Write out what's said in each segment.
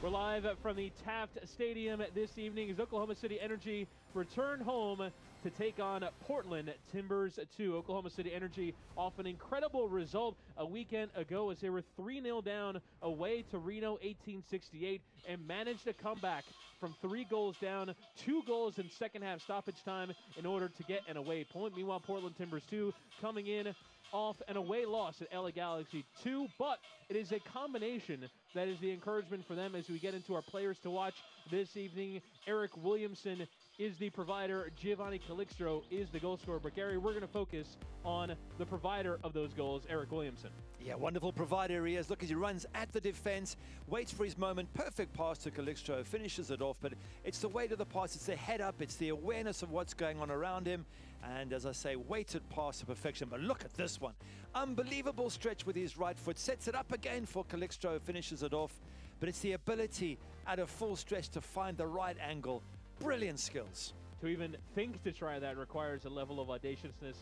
We're live from the Taft Stadium this evening as Oklahoma City Energy return home to take on Portland Timbers 2. Oklahoma City Energy off an incredible result a weekend ago as they were 3-0 down away to Reno 1868 and managed to come back from 3 goals down, 2 goals in second half stoppage time in order to get an away point. Meanwhile, Portland Timbers 2 coming in off an away loss at LA Galaxy 2, but it is a combination that is the encouragement for them as we get into our players to watch this evening. Eric Williamson is the provider. Giovanni Calixtro is the goal scorer. But Gary, we're going to focus on the provider of those goals, Eric Williamson. Yeah, wonderful provider he is. Look as he runs at the defense, waits for his moment. Perfect pass to Calixtro, finishes it off. But it's the weight of the pass, it's the head up, it's the awareness of what's going on around him. And as I say, weighted pass to perfection. But look at this one. Unbelievable stretch with his right foot. Sets it up again for Calixtro, finishes it off. But it's the ability at a full stretch to find the right angle. Brilliant skills. To even think to try that requires a level of audaciousness.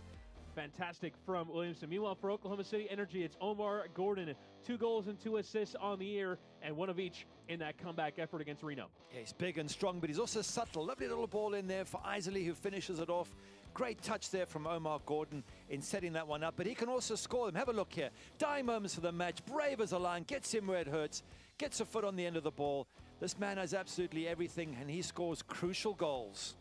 Fantastic from Williamson. Meanwhile, for Oklahoma City Energy, it's Omar Gordon. 2 goals and 2 assists on the year, and 1 of each in that comeback effort against Reno. Yeah, he's big and strong, but he's also subtle. Lovely little ball in there for Isley, who finishes it off. Great touch there from Omar Gordon in setting that one up, but he can also score them. Have a look here. Dying moments for the match. Brave as a lion. Gets him where it hurts. Gets a foot on the end of the ball. This man has absolutely everything, and he scores crucial goals.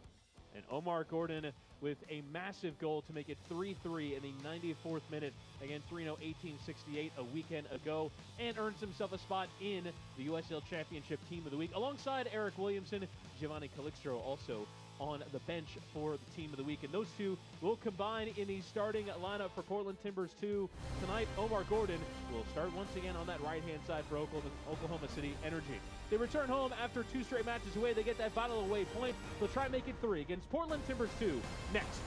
And Omar Gordon with a massive goal to make it 3-3 in the 94th minute against Reno 1868 a weekend ago, and earns himself a spot in the USL Championship Team of the Week alongside Eric Williamson. Giovanni Calixtro also on the bench for the Team of the Week, and those two will combine in the starting lineup for Portland Timbers 2 tonight. Omar Gordon will start once again on that right-hand side for Oklahoma City Energy. They return home after 2 straight matches away. They get that vital away point. They'll try and make it 3 against Portland Timbers 2 next.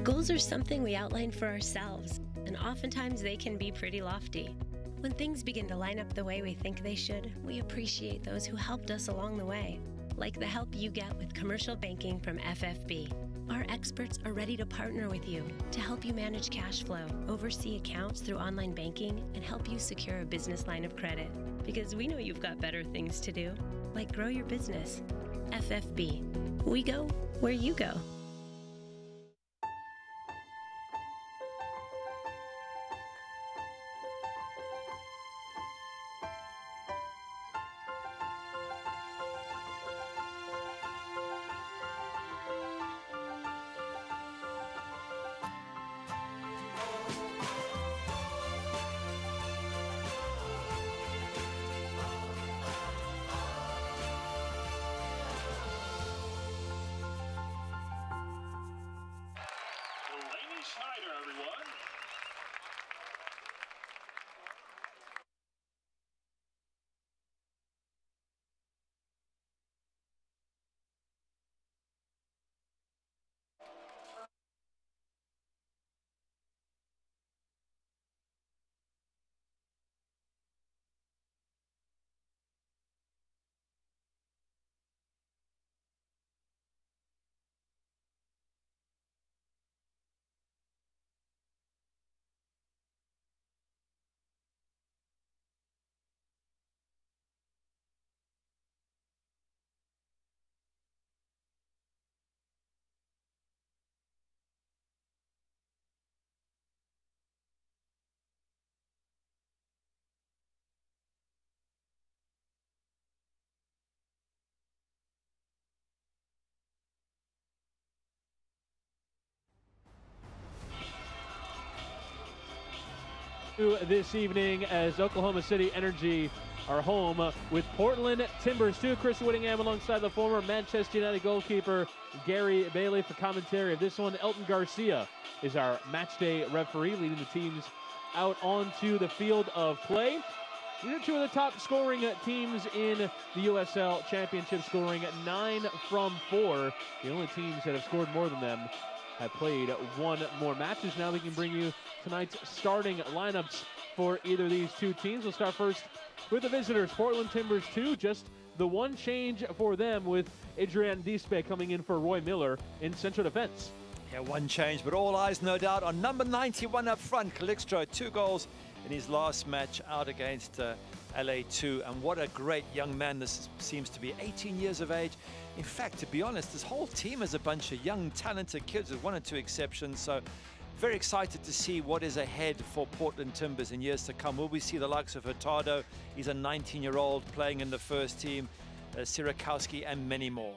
Goals are something we outline for ourselves, and oftentimes they can be pretty lofty. When things begin to line up the way we think they should, we appreciate those who helped us along the way, like the help you get with commercial banking from FFB. Our experts are ready to partner with you to help you manage cash flow, oversee accounts through online banking, and help you secure a business line of credit. Because we know you've got better things to do, like grow your business. FFB. We go where you go. This evening as Oklahoma City Energy are home with Portland Timbers 2. Chris Whittingham alongside the former Manchester United goalkeeper Gary Bailey for commentary of this one. Elton Garcia is our match day referee, leading the teams out onto the field of play. These are 2 of the top scoring teams in the USL Championship, scoring 9 from 4. The only teams that have scored more than them have played 1 more matches. Now we can bring you tonight's starting lineups for either of these 2 teams. We'll start first with the visitors, Portland Timbers 2. Just the one change for them with Adrian Dispe coming in for Roy Miller in central defense. Yeah, one change, but all eyes, no doubt, on number 91 up front, Calixto, 2 goals in his last match out against LA2. And what a great young man this seems to be, 18 years of age. In fact, to be honest, this whole team is a bunch of young, talented kids with 1 or 2 exceptions. So very excited to see what is ahead for Portland Timbers in years to come. Will we see the likes of Hurtado? He's a 19-year-old playing in the first team, Sirakowski, and many more.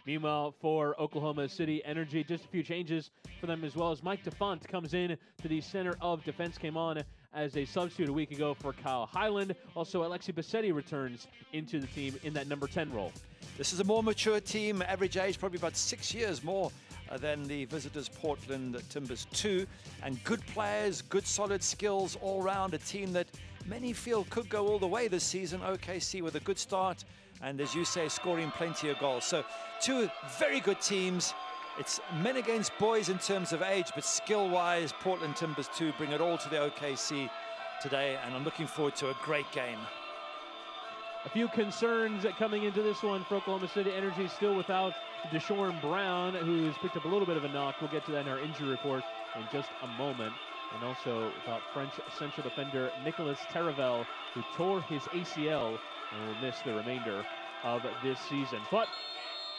Meanwhile, for Oklahoma City Energy, just a few changes for them as well, as Mike DeFont comes in to the center of defense, came on as a substitute a week ago for Kyle Highland. Also, Alexi Bassetti returns into the team in that number 10 role. This is a more mature team, average age probably about 6 years more than the visitors Portland Timbers 2. And good players, good solid skills all round, a team that many feel could go all the way this season. OKC with a good start, and as you say, scoring plenty of goals. So 2 very good teams. It's men against boys in terms of age, but skill-wise, Portland Timbers 2 bring it all to the OKC today, and I'm looking forward to a great game. A few concerns coming into this one for Oklahoma City Energy, still without Deshaun Brown, who's picked up a little bit of a knock. We'll get to that in our injury report in just a moment. And also without French central defender Nicolas Taravel, who tore his ACL and will miss the remainder of this season. But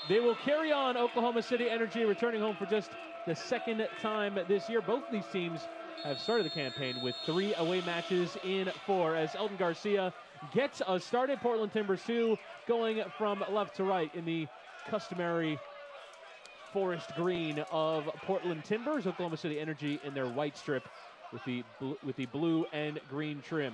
they will carry on. Oklahoma City Energy returning home for just the 2nd time this year. Both of these teams have started the campaign with 3 away matches in 4, as Elton Garcia gets us started. Portland Timbers 2 going from left to right in the customary forest green of Portland Timbers. Oklahoma City Energy in their white strip with the blue and green trim.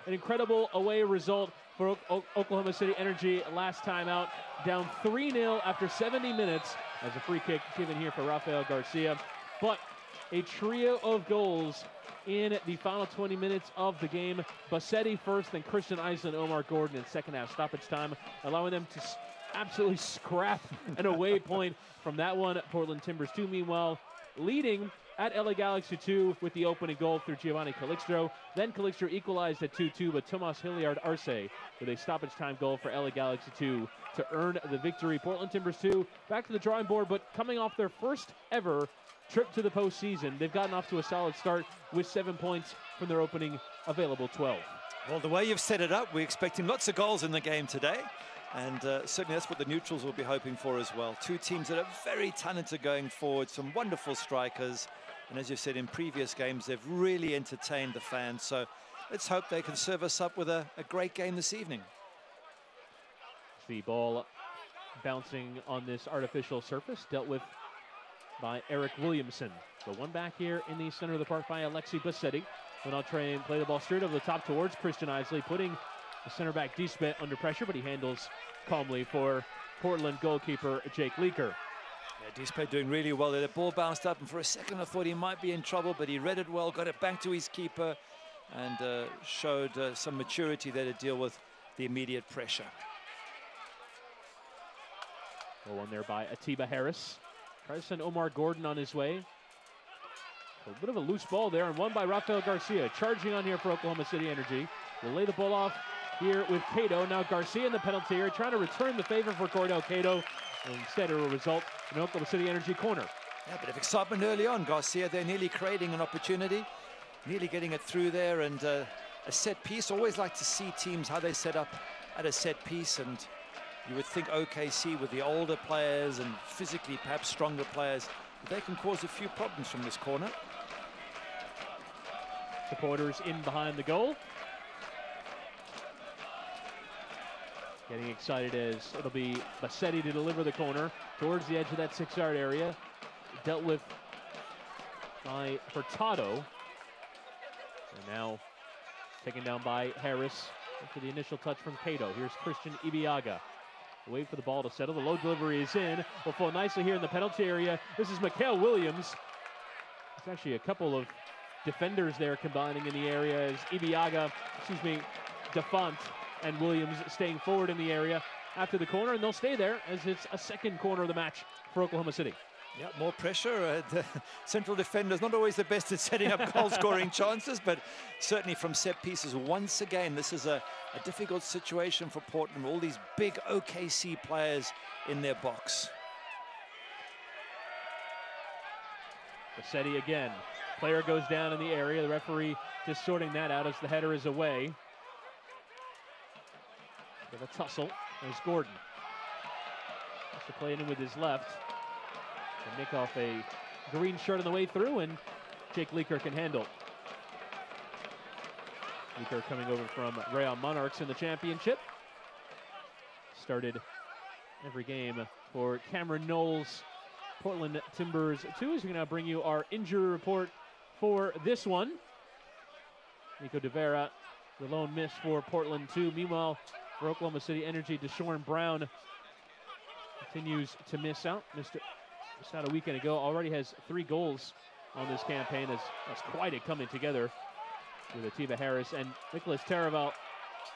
An incredible away result for Oklahoma City Energy last time out, down 3-0 after 70 minutes as a free kick given here for Rafael Garcia. But a trio of goals in the final 20 minutes of the game. Bassetti first, then Christian Iceland, Omar Gordon in second half stoppage time, allowing them to absolutely scrap an away point from that one. Portland Timbers 2, meanwhile, leading at LA Galaxy 2 with the opening goal through Giovanni Calixto. Then Calixto equalized at 2-2, but Tomas Hilliard Arce with a stoppage time goal for LA Galaxy 2 to earn the victory. Portland Timbers 2 back to the drawing board, but coming off their first ever trip to the postseason, they've gotten off to a solid start with 7 points from their opening available 12. Well, the way you've set it up, we're expecting lots of goals in the game today. And certainly that's what the neutrals will be hoping for as well. 2 teams that are very talented going forward, some wonderful strikers. And as you said, in previous games, they've really entertained the fans. So let's hope they can serve us up with a great game this evening. The ball bouncing on this artificial surface, dealt with by Eric Williamson. The one back here in the center of the park by Alexi Bassetti. Then I'll try and play the ball straight over the top towards Christian Isley, putting the center back Dispe under pressure, but he handles calmly for Portland goalkeeper Jake Leaker. Yeah, Dispe doing really well there. The ball bounced up, and for a second I thought he might be in trouble, but he read it well, got it back to his keeper, and showed some maturity there to deal with the immediate pressure. Well, one there by Atiba Harris. Tries to send Omar Gordon on his way. A bit of a loose ball there, and one by Rafael Garcia. Charging on here for Oklahoma City Energy. Will lay the ball off here with Cato. Now Garcia in the penalty area, trying to return the favor for Cordell Cato. And instead it will result in Oklahoma City Energy corner. Yeah, a bit of excitement early on. Garcia there nearly creating an opportunity, nearly getting it through there, and a set piece. Always like to see teams, how they set up at a set piece, and you would think OKC with the older players and physically perhaps stronger players, they can cause a few problems from this corner. Supporters in behind the goal. Getting excited as it'll be Bassetti to deliver the corner towards the edge of that 6-yard area. Dealt with by Hurtado. And now taken down by Harris after the initial touch from Cato. Here's Christian Ibiaga. Wait for the ball to settle. The low delivery is in. Will fall nicely here in the penalty area. This is Mikael Williams. There's actually a couple of defenders there combining in the area as DeFont and Williams staying forward in the area after the corner, and they'll stay there as it's a second corner of the match for Oklahoma City. Yeah, more pressure. The central defenders not always the best at setting up goal-scoring chances, but certainly from set pieces. Once again, this is a difficult situation for Portland. All these big OKC players in their box. Bassetti again. Player goes down in the area. The referee just sorting that out as the header is away. With a tussle, there's Gordon. Has to play it in with his left. And nick off a green shirt on the way through, and Jake Leaker can handle. Leaker coming over from Rayon Monarchs in the championship. Started every game for Cameron Knowles, Portland Timbers 2. As we can now bring you our injury report for this one. Nico De Vera, the lone miss for Portland 2. Meanwhile, for Oklahoma City Energy, Deshaun Brown continues to miss out. Missed out a weekend ago. Already has 3 goals on this campaign. That's quite a coming together with Atiba Harris and Nicholas Taraval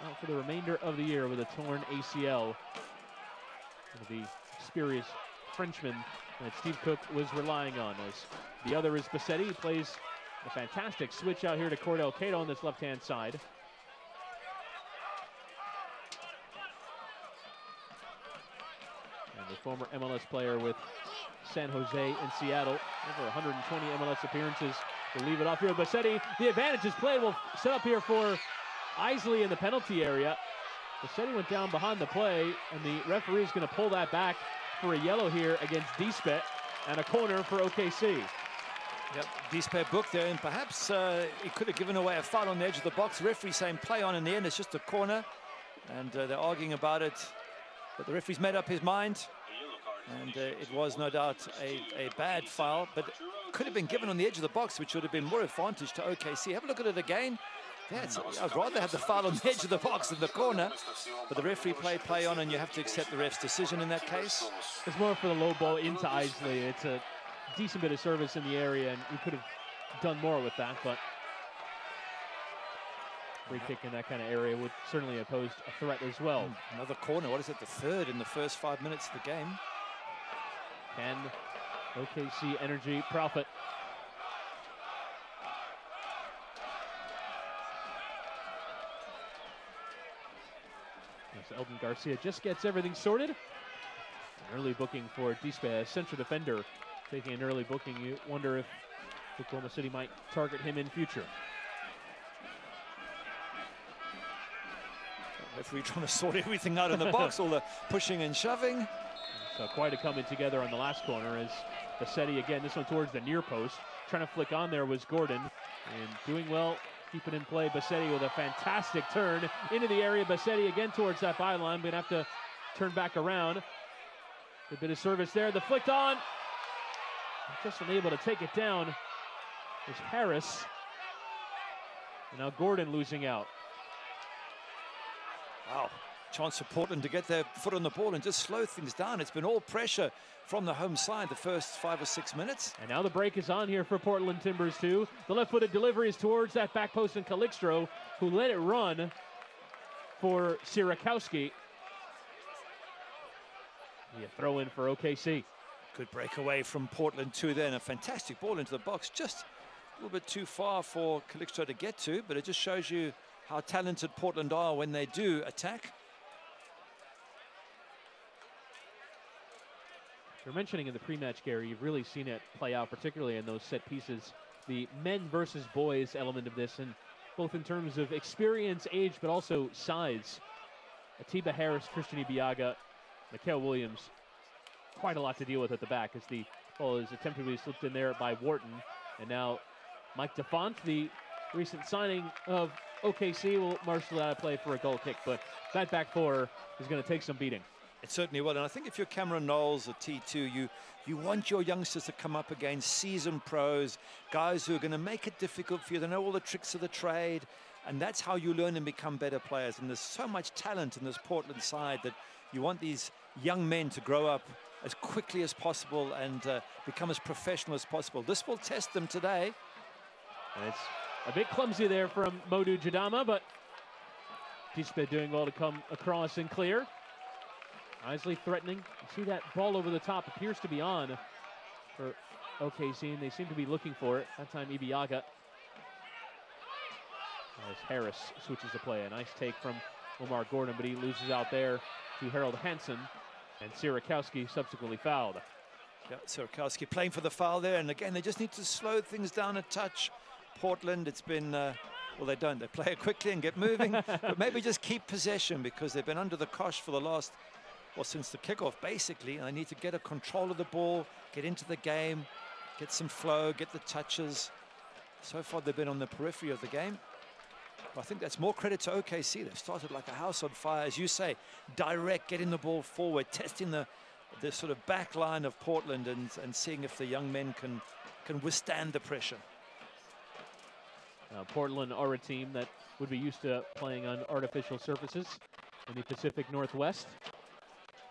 out for the remainder of the year with a torn ACL. The experienced Frenchman that Steve Cook was relying on. As the other is Bassetti. He plays a fantastic switch out here to Cordell Cato on this left-hand side. And the former MLS player with San Jose and Seattle, over 120 MLS appearances. We'll leave it off here. Bassetti, the advantage is played. We'll set up here for Isley in the penalty area. Bassetti went down behind the play, and the referee is going to pull that back for a yellow here against Dispet, and a corner for OKC. Yep, Dispet booked there, and perhaps he could have given away a foul on the edge of the box. The referee saying play on. In the end, it's just a corner, and they're arguing about it. But the referee's made up his mind, and it was no doubt a bad foul, but could have been given on the edge of the box, which would have been more advantage to OKC. Have a look at it again. Yeah, I'd rather have the foul on the edge of the box than the corner, but the referee play on, and you have to accept the ref's decision in that case. It's more for the low ball into Isley. It's a decent bit of service in the area, and we could have done more with that, but free kick in that kind of area would certainly have posed a threat as well. Another corner. What is it, the third in the first 5 minutes of the game? Can OKC Energy profit? As Eldon Garcia just gets everything sorted. An early booking for Dispet, a central defender, taking an early booking. You wonder if Oklahoma City might target him in future. Referee trying to sort everything out in the box, all the pushing and shoving. So quite a coming together on the last corner as Bassetti again, this one towards the near post. Trying to flick on there was Gordon, and doing well, keep it in play. Bassetti with a fantastic turn into the area. Bassetti again towards that byline, but have to turn back around. A bit of service there, the flicked on. Just unable to take it down is Harris. And now Gordon losing out. Wow, chance for Portland to get their foot on the ball and just slow things down. It's been all pressure from the home side the first 5 or 6 minutes. And now the break is on here for Portland Timbers 2. The left-footed delivery is towards that back post, and Calixtro, who let it run for Sierakowski. A throw in for OKC. Good breakaway from Portland 2 then. A fantastic ball into the box. Just a little bit too far for Calixtro to get to, but it just shows you how talented Portland are when they do attack. You're mentioning in the pre-match, Gary, you've really seen it play out, particularly in those set pieces. The men versus boys element of this, and both in terms of experience, age, but also size. Atiba Harris, Christian Ibiaga, Mikael Williams, quite a lot to deal with at the back as the ball is attempted to be slipped in there by Wharton. And now Mike DeFont, the recent signing of OKC, will marshal out of play for a goal kick, but that back four is going to take some beating. It certainly will, and I think if you're Cameron Knowles or T2, you want your youngsters to come up against seasoned pros, guys who are going to make it difficult for you. They know all the tricks of the trade, and that's how you learn and become better players. And there's so much talent in this Portland side that you want these young men to grow up as quickly as possible and become as professional as possible. This will test them today. And it's a bit clumsy there from Modou Jadama, but Dispet doing well to come across and clear. Isley threatening. You see that ball over the top appears to be on for OKC, and they seem to be looking for it. That time Ibiaga. As Harris switches the play. A nice take from Omar Gordon, but he loses out there to Harold Hansen, and Sierakowski subsequently fouled. Yeah, Sierakowski playing for the foul there, and again, they just need to slow things down a touch. Portland, it's been, well, they don't. They play it quickly and get moving, but maybe just keep possession because they've been under the cosh for the last, well, since the kickoff, basically. And they need to get a control of the ball, get into the game, get some flow, get the touches. So far, they've been on the periphery of the game. I think that's more credit to OKC. They've started like a house on fire, as you say, direct, getting the ball forward, testing the sort of back line of Portland and seeing if the young men can withstand the pressure. Portland are a team that would be used to playing on artificial surfaces in the Pacific Northwest.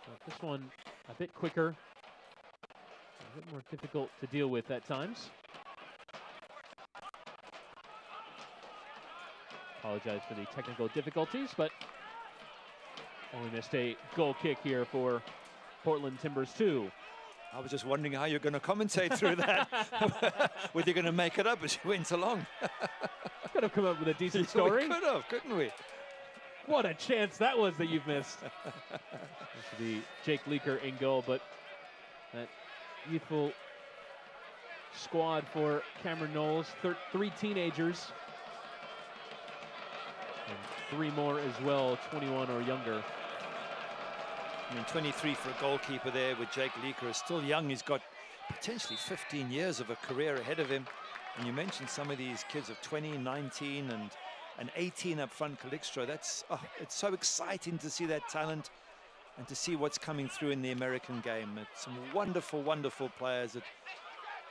But this one a bit quicker, a bit more difficult to deal with at times. Apologize for the technical difficulties, but only missed a goal kick here for Portland Timbers 2. I was just wondering how you're going to commentate through that. Whether you're going to make it up as you went along. Could have come up with a decent story. We could have, couldn't we? What a chance that was that you've missed. The Jake Leaker in goal, but that youthful squad for Cameron Knowles, 3 teenagers. And 3 more as well, 21 or younger. I mean, 23 for a goalkeeper there with Jake Leaker is still young. He's got potentially 15 years of a career ahead of him. And you mentioned some of these kids of 20, 19, and 18 up front, Calixto. That's, oh, it's so exciting to see that talent and to see what's coming through in the American game. It's some wonderful, wonderful players that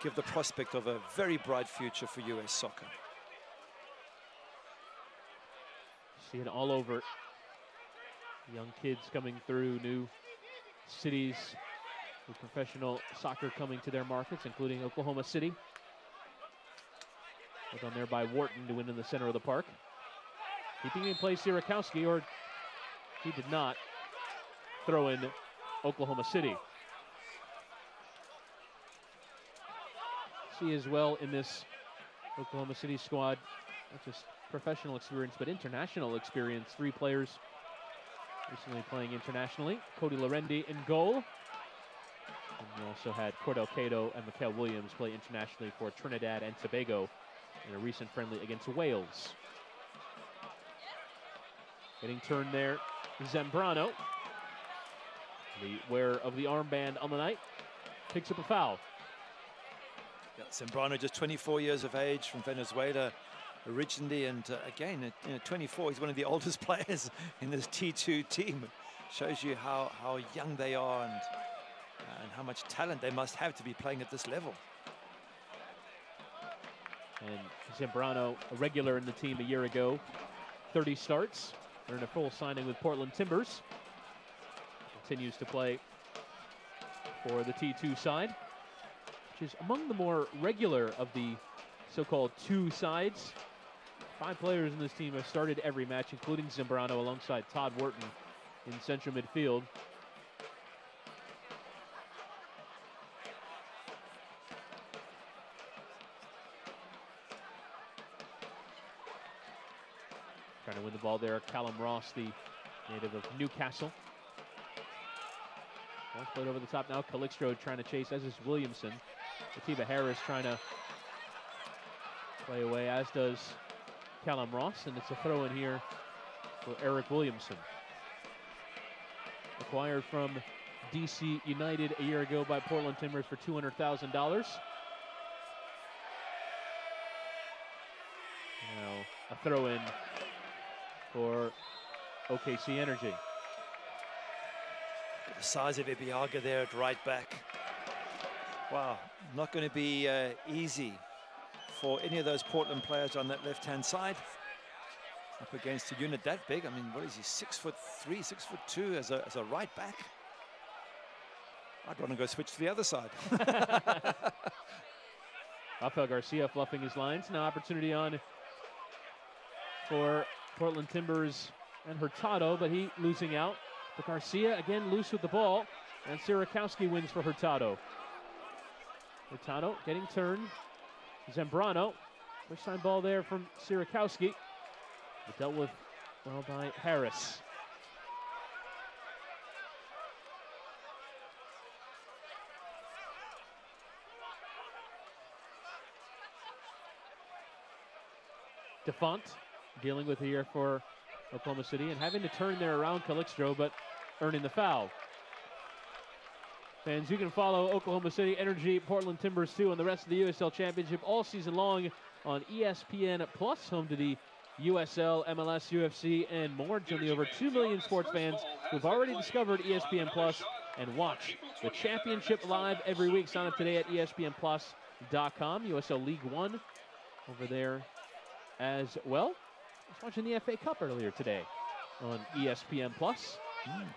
give the prospect of a very bright future for US soccer. See it all over. Young kids coming through, new cities with professional soccer coming to their markets, including Oklahoma City. Put on there by Wharton to win in the center of the park. Keeping in play Sierakowski, or he did not throw in Oklahoma City. See as well in this Oklahoma City squad, not just professional experience, but international experience. 3 players recently playing internationally. Cody Lorendi in goal. And we also had Cordell Cato and Mikael Williams play internationally for Trinidad and Tobago in a recent friendly against Wales. Getting turned there, Zambrano, the wearer of the armband on the night, picks up a foul. Yeah, Zambrano, just 24 years of age, from Venezuela originally, and again, at 24, he's one of the oldest players in this T2 team. It shows you how young they are and how much talent they must have to be playing at this level. And Zambrano, a regular in the team a year ago, 30 starts. They're in a full signing with Portland Timbers. Continues to play for the T2 side, which is among the more regular of the so-called 2 sides. 5 players in this team have started every match, including Zambrano alongside Todd Wharton in central midfield. Trying to win the ball there, Callum Ross, the native of Newcastle. Ball played over the top now. Calixto trying to chase, as is Williamson. Atiba Harris trying to play away, as does Callum Ross, and it's a throw in here for Eric Williamson. Acquired from DC United a year ago by Portland Timbers for $200,000. Now a throw in for OKC Energy. The size of Ibiaga there at right back. Wow, not going to be easy for any of those Portland players on that left-hand side. Up against a unit that big. I mean, what is he, 6'3", 6'2" as a right back? I'd want to go switch to the other side. Rafael Garcia fluffing his lines. Now opportunity on for Portland Timbers and Hurtado, but he losing out. But Garcia again loose with the ball, and Sierakowski wins for Hurtado. Hurtado getting turned. Zambrano, first time ball there from Sierakowski. But dealt with well by Harris. DeFont dealing with here for Oklahoma City and having to turn there around Calixto, but earning the foul. Fans, you can follow Oklahoma City Energy, Portland Timbers 2, and the rest of the USL Championship all season long on ESPN Plus, home to the USL, MLS, UFC, and more. Join the over 2 million sports fans who've already discovered ESPN Plus and watch the championship live every week. Sign up today at espnplus.com. USL League One over there as well. I was watching the FA Cup earlier today on ESPN Plus.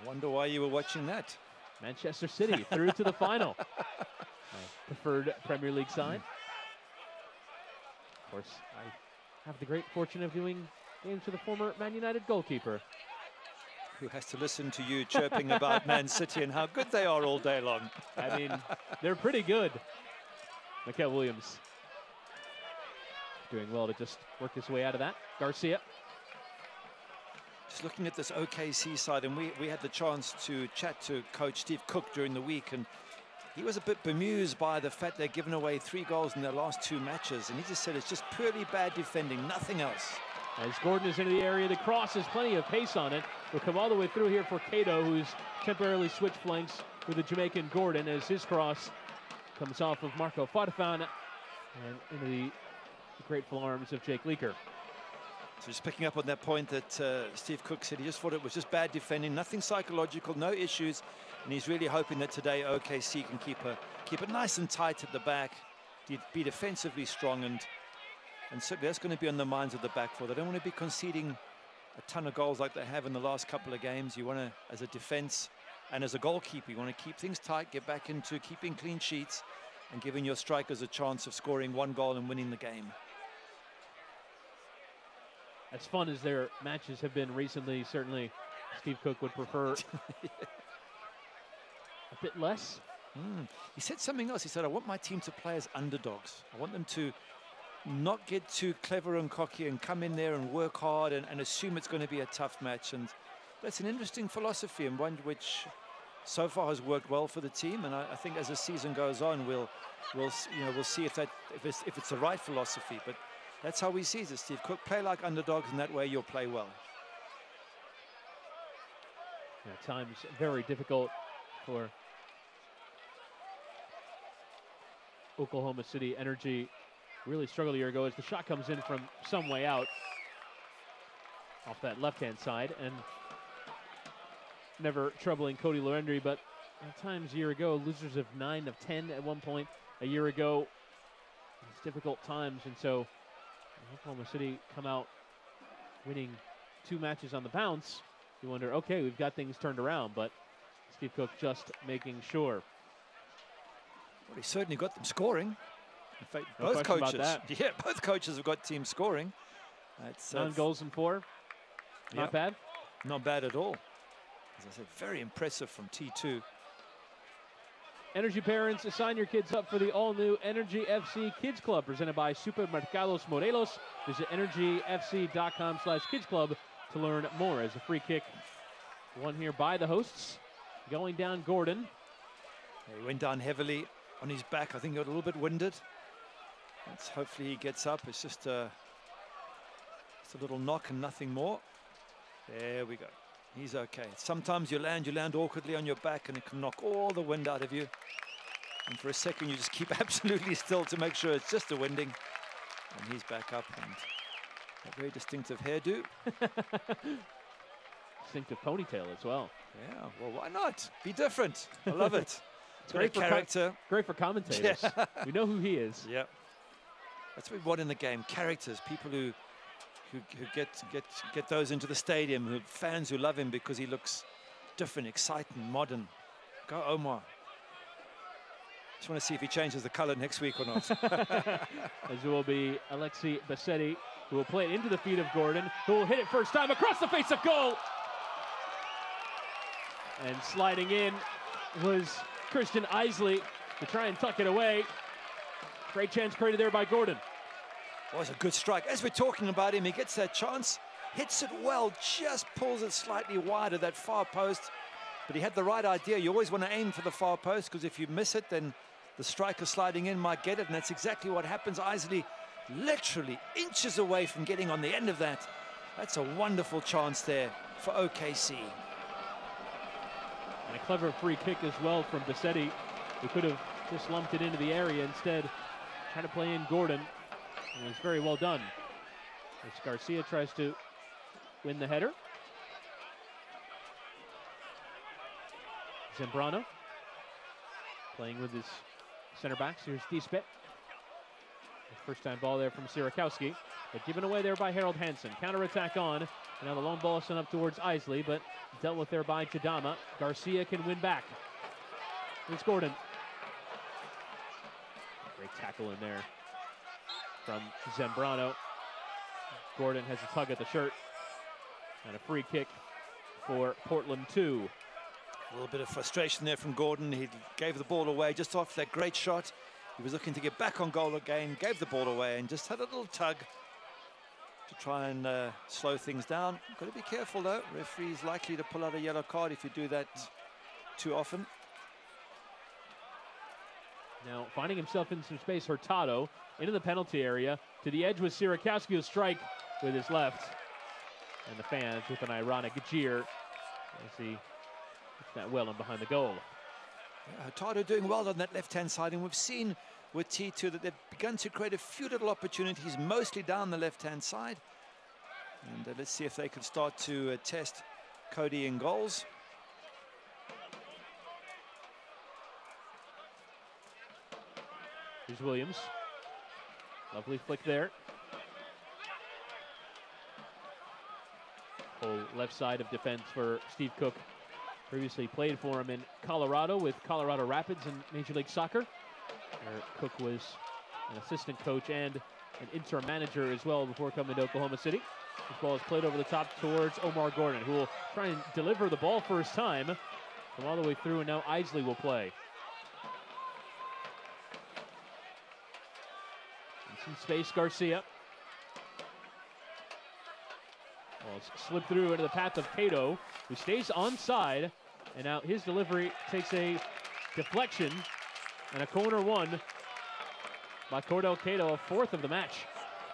Wonder why you were watching that. Manchester City through to the final. Preferred Premier League side. Of course, I have the great fortune of doing games with a former Man United goalkeeper. Who has to listen to you chirping about Man City and how good they are all day long. I mean, they're pretty good. Mikel Williams doing well to just work his way out of that. Garcia. Just looking at this OKC side, and we had the chance to chat to Coach Steve Cook during the week, and he was a bit bemused by the fact they've given away 3 goals in their last 2 matches, and he just said it's just purely bad defending, nothing else. As Gordon is into the area, the cross has plenty of pace on it. Will come all the way through here for Cato, who's temporarily switched flanks with the Jamaican Gordon, as his cross comes off of Marco Farfan and into the grateful arms of Jake Leaker. So just picking up on that point that Steve Cook said, he just thought it was just bad defending, nothing psychological, no issues, and he's really hoping that today OKC can keep it nice and tight at the back, be defensively strong, and certainly that's going to be on the minds of the back four. They don't want to be conceding a ton of goals like they have in the last couple of games. You want to, as a defense and as a goalkeeper, you want to keep things tight, get back into keeping clean sheets and giving your strikers a chance of scoring 1 goal and winning the game. As fun as their matches have been recently, certainly Steve Cook would prefer a bit less. He said something else. He said, I want my team to play as underdogs. I want them to not get too clever and cocky and come in there and work hard and assume it's going to be a tough match. And that's an interesting philosophy, and one which so far has worked well for the team. And I think as the season goes on, we'll see if it's the right philosophy. But that's how we see it, Steve Cook. Play like underdogs, and that way you'll play well. At times very difficult for Oklahoma City Energy. Really struggled a year ago as the shot comes in from some way out off that left-hand side, and never troubling Cody Lorendry, but at times a year ago, losers of 9 of 10 at one point a year ago. It's difficult times, and so Oklahoma City come out winning 2 matches on the bounce. You wonder, okay, we've got things turned around, but Steve Cook just making sure. Well, he certainly got them scoring. In fact, No both question coaches, about that. yeah, both coaches have got teams scoring. That's 9 goals and 4. Not bad. Not bad at all. As I said, very impressive from T2. Energy parents, sign your kids up for the all-new Energy FC Kids Club presented by Supermercados Morelos. Visit energyfc.com/kids club to learn more. As a free kick won here by the hosts, going down Gordon. He went down heavily on his back. I think he got a little bit winded. Hopefully he gets up. It's just a little knock and nothing more. There we go. He's okay. Sometimes you land awkwardly on your back and it can knock all the wind out of you. And for a second you just keep absolutely still to make sure it's just a winding. And he's back up, and a very distinctive hairdo. Distinctive ponytail as well. Yeah, well, why not? Be different. I love it. It's great for character. Great for commentators. Yeah. We know who he is. Yeah. That's what we want in the game. Characters, people who get those into the stadium, fans who love him because he looks different, exciting, modern. Go Omar. Just want to see if he changes the color next week or not. As it will be Alexi Bassetti, who will play it into the feet of Gordon, who will hit it first time across the face of goal. And sliding in was Christian Isley to try and tuck it away. Great chance created there by Gordon. Well, it's a good strike. As we're talking about him, he gets that chance, hits it well, just pulls it slightly wide of that far post. But he had the right idea. You always want to aim for the far post, because if you miss it, then the striker sliding in might get it, and that's exactly what happens. Isley literally inches away from getting on the end of that. That's a wonderful chance there for OKC. And a clever free kick as well from Bassetti, who could have just lumped it into the area. Instead, trying to play in Gordon. And it was very well done. As Garcia tries to win the header. Zambrano playing with his center backs. Here's Dispet. First time ball there from Sierakowski. But given away there by Harold Hansen. Counter-attack on. And now the long ball is sent up towards Isley, but dealt with there by Chidama. Garcia can win back. Here's Gordon. Great tackle in there from Zambrano. Gordon has a tug at the shirt. And a free kick for Portland 2. A little bit of frustration there from Gordon. He gave the ball away just after that great shot. He was looking to get back on goal again, gave the ball away, and just had a little tug to try and slow things down. Got to be careful though. Referee's likely to pull out a yellow card if you do that too often. Now finding himself in some space, Hurtado into the penalty area. To the edge with Sierakowski, who'll strike with his left. And the fans with an ironic jeer as he hits that well and behind the goal. Yeah, Hurtado doing well on that left-hand side, and we've seen with T2 that they've begun to create a few little opportunities, mostly down the left-hand side. And let's see if they can start to test Cody in goals. Here's Williams. Lovely flick there. Whole left side of defense for Steve Cook. Previously played for him in Colorado with Colorado Rapids in Major League Soccer. Where Cook was an assistant coach and an interim manager as well before coming to Oklahoma City. This ball is played over the top towards Omar Gordon, who will try and deliver the ball first time. Come all the way through, and now Isley will play. In some space, Garcia. Ball's slipped through into the path of Cato, who stays onside. And now his delivery takes a deflection and a corner won by Cordell Cato, a fourth of the match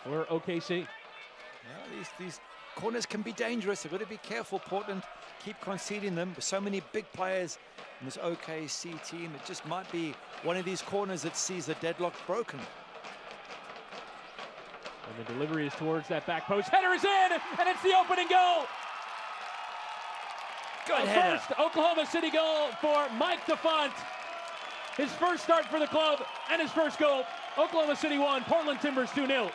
for OKC. Yeah, these corners can be dangerous. They've got to be careful, Portland. Keep conceding them. With so many big players in this OKC team, it just might be one of these corners that sees the deadlock broken. And the delivery is towards that back post. Header is in, and it's the opening goal. Good header. First Oklahoma City goal for Mike DeFont. His first start for the club and his first goal. Oklahoma City 1, Portland Timbers 2-0.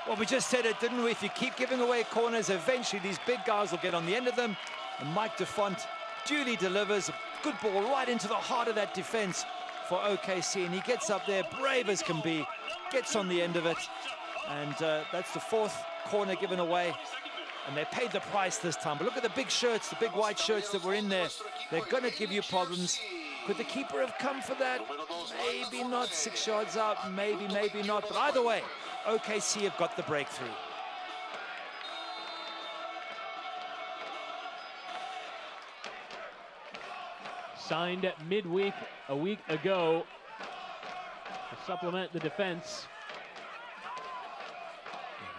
Well, we just said it, didn't we? If you keep giving away corners, eventually these big guys will get on the end of them. And Mike DeFont duly delivers a good ball right into the heart of that defense for OKC. And he gets up there, brave as can be, gets on the end of it. And that's the fourth corner given away. And they paid the price this time. But look at the big shirts, the big white shirts that were in there. They're going to give you problems. Could the keeper have come for that? Maybe not. 6 yards out, maybe not. But either way, OKC have got the breakthrough. Signed midweek a week ago to supplement the defense.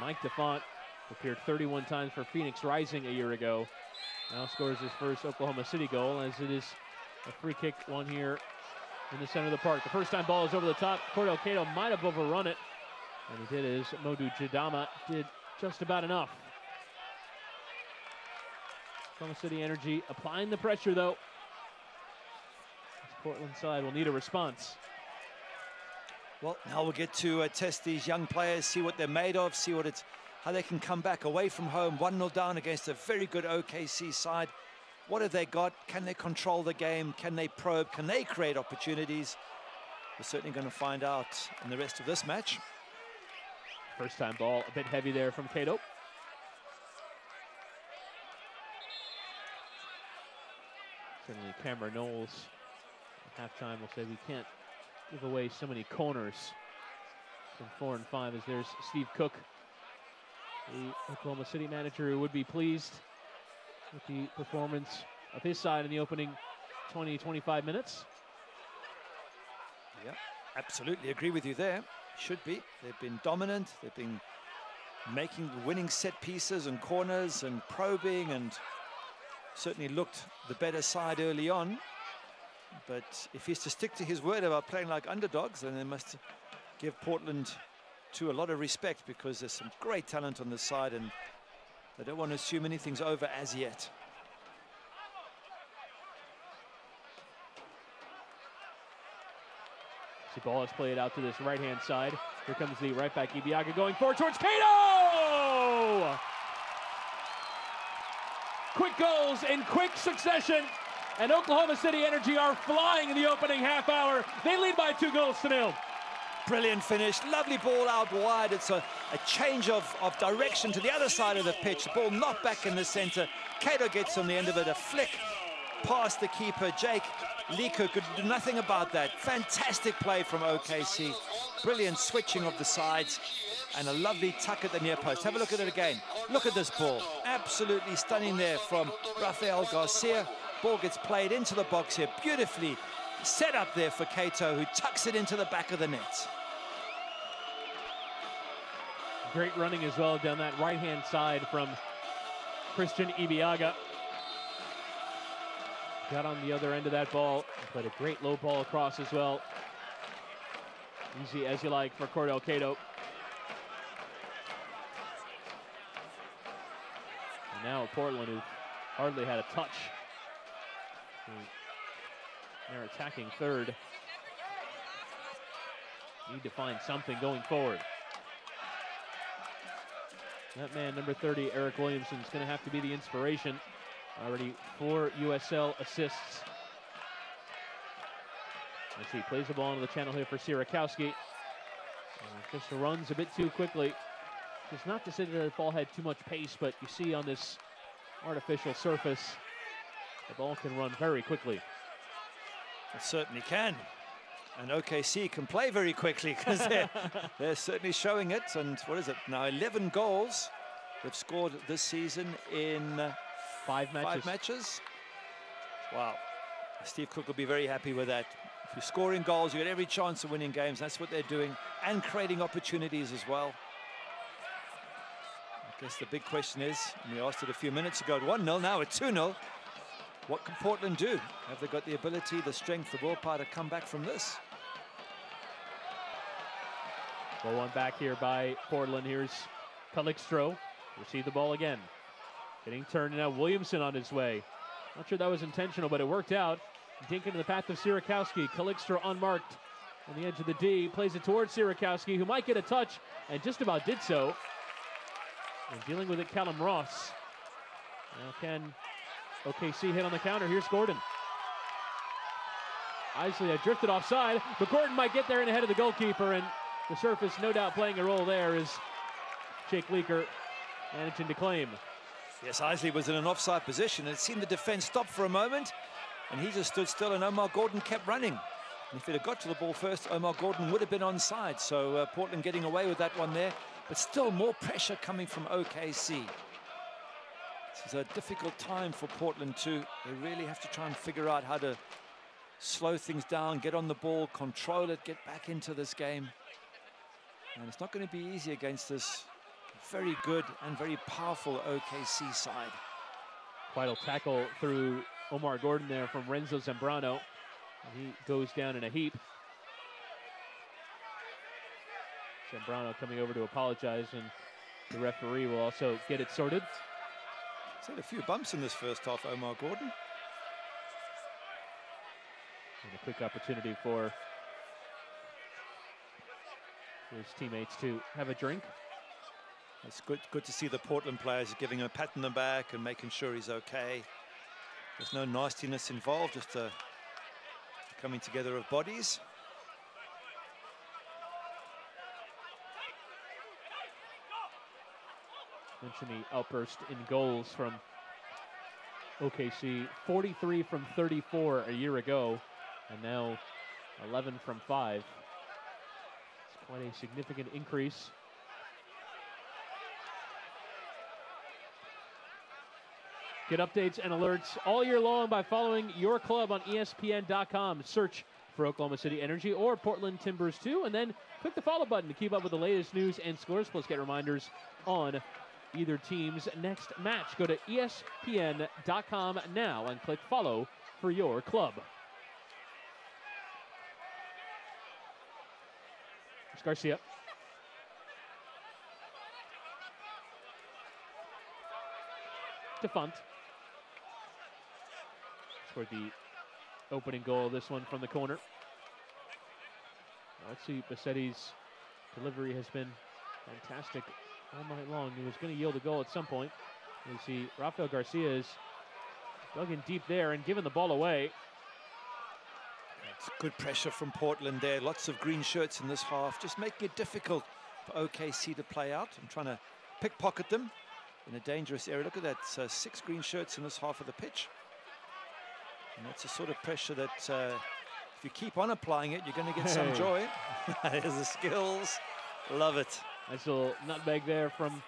Mike DeFont appeared 31 times for Phoenix Rising a year ago. Now scores his first Oklahoma City goal, as it is a free kick one here in the center of the park. The first time ball is over the top. Cordell Cato might have overrun it. And he did as Modou Chidama did just about enough. Oklahoma City Energy applying the pressure, though. This Portland side will need a response. Well, now we'll get to test these young players, see what they're made of, see what how they can come back away from home, 1-0 down against a very good OKC side. What have they got? Can they control the game? Can they probe? Can they create opportunities? We're certainly going to find out in the rest of this match. First time ball, a bit heavy there from Cato. Certainly Cameron Knowles at halftime will say we can't give away so many corners from 4 and 5, as there's Steve Cook, the Oklahoma City manager, who would be pleased with the performance of his side in the opening 20-25 minutes. Yeah, absolutely agree with you there. Should be. They've been dominant. They've been making winning set pieces and corners and probing, and certainly looked the better side early on. But if he's to stick to his word about playing like underdogs, then they must give Portland a lot of respect, because there's some great talent on this side and they don't want to assume anything's over as yet. The ball is played out to this right-hand side. Here comes the right back, Ibiaga, going forward towards Cato! Quick goals in quick succession, and Oklahoma City Energy are flying in the opening half hour. They lead by 2-0. Brilliant finish, lovely ball out wide. It's a change of direction to the other side of the pitch. The ball knocked back in the center. Cato gets on the end of it, a flick past the keeper. Jake Leaker could do nothing about that. Fantastic play from OKC. Brilliant switching of the sides and a lovely tuck at the near post. Have a look at it again. Look at this ball. Absolutely stunning there from Rafael Garcia. Ball gets played into the box here. Beautifully set up there for Cato, who tucks it into the back of the net. Great running as well down that right-hand side from Christian Ibiaga. Got on the other end of that ball, but a great low ball across as well. Easy as you like for Cordell Cato. And now Portland, who hardly had a touch. They're attacking third. Need to find something going forward. That man, number 30, Eric Williamson, is going to have to be the inspiration. Already 4 USL assists. Let's see, plays the ball into the channel here for Sierakowski. Just runs a bit too quickly. Just not to say that the ball had too much pace, but you see on this artificial surface, the ball can run very quickly. It certainly can. And OKC can play very quickly, because they're certainly showing it. And what is it now? 11 goals they've scored this season in 5 matches. 5 matches. Wow. Steve Cook will be very happy with that. If you're scoring goals, you get every chance of winning games. That's what they're doing, and creating opportunities as well. I guess the big question is, and we asked it a few minutes ago, at 1-0, now at 2-0. What can Portland do? Have they got the ability, the strength, the willpower to come back from this? Ball one back here by Portland. Here's Calixtro. Receive the ball again. Getting turned now. Williamson on his way. Not sure that was intentional, but it worked out. Dink into the path of Sierakowski. Calixtro unmarked on the edge of the D. Plays it towards Sierakowski, who might get a touch, and just about did so. And dealing with it, Callum Ross. Now can OKC hit on the counter? Here's Gordon. Isley had drifted offside, but Gordon might get there and ahead of the goalkeeper, and the surface no doubt playing a role there is Jake Leaker managing to claim. Yes, Isley was in an offside position. It seemed the defense stopped for a moment, and he just stood still, and Omar Gordon kept running. And if he'd have got to the ball first, Omar Gordon would have been onside. So Portland getting away with that one there, but still more pressure coming from OKC. This is a difficult time for Portland too. They really have to try and figure out how to slow things down, get on the ball, control it, get back into this game. And it's not going to be easy against this very good and very powerful OKC side. Quite a tackle through Omar Gordon there from Renzo Zambrano. And he goes down in a heap. Zambrano coming over to apologize, and the referee will also get it sorted. He's had a few bumps in this first half, Omar Gordon. And a quick opportunity for his teammates to have a drink. It's good to see the Portland players giving him a pat on the back and making sure he's okay. There's no nastiness involved, just a coming together of bodies. Mention the outburst in goals from OKC. 43 from 34 a year ago, and now 11 from 5. It's quite a significant increase. Get updates and alerts all year long by following your club on ESPN.com. Search for Oklahoma City Energy or Portland Timbers 2. And then click the follow button to keep up with the latest news and scores, plus get reminders on either team's next match. Go to ESPN.com now and click follow for your club. It's Garcia. Defont. Scored the opening goal, this one from the corner. Let's see, Bassetti's delivery has been fantastic all night long. He was going to yield a goal at some point. You see Rafael Garcia is dug in deep there and given the ball away. It's good pressure from Portland there. Lots of green shirts in this half, just making it difficult for OKC to play out. I'm trying to pickpocket them in a dangerous area. Look at that, 6 green shirts in this half of the pitch. And that's the sort of pressure that if you keep on applying it, you're going to get some joy. There's the skills. Love it. Nice little nutmeg there from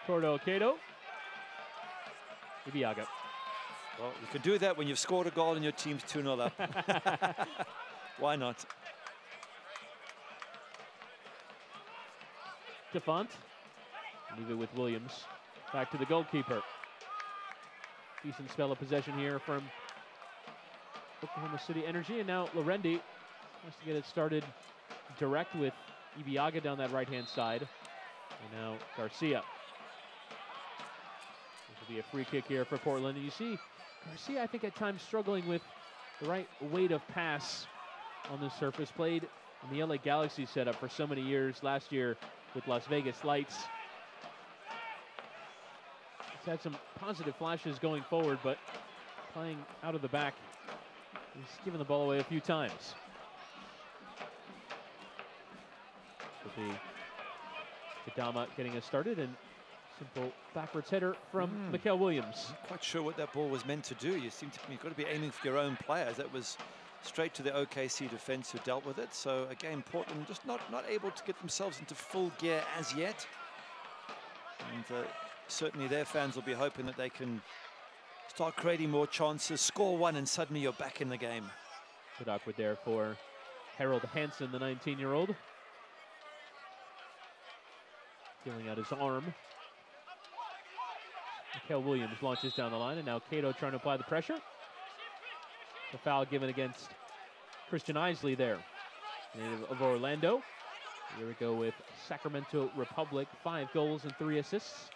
Tordo Cato. Ibiaga. Well, you can do that when you've scored a goal and your team's 2-0 up. Why not? Defont. Leave it with Williams. Back to the goalkeeper. Decent spell of possession here from Oklahoma City Energy. And now Lorendi wants to get it started direct with Ibiaga down that right-hand side. And now Garcia. This will be a free kick here for Portland. And you see Garcia, I think, at times struggling with the right weight of pass on this surface. Played in the LA Galaxy setup for so many years. Last year with Las Vegas Lights. He's had some positive flashes going forward, but playing out of the back, he's given the ball away a few times. With the Kadama getting us started, and simple backwards header from Mikael Williams. Not quite sure what that ball was meant to do. You've got to be aiming for your own players. That was straight to the OKC defense who dealt with it. So again, Portland just not able to get themselves into full gear as yet. And certainly their fans will be hoping that they can start creating more chances, score one, and suddenly you're back in the game. Good awkward there for Harold Hansen, the 19-year-old. Feeling out his arm. Mikael Williams launches down the line, and now Cato trying to apply the pressure. The foul given against Christian Isley there, native of Orlando. Here we go with Sacramento Republic, 5 goals and 3 assists.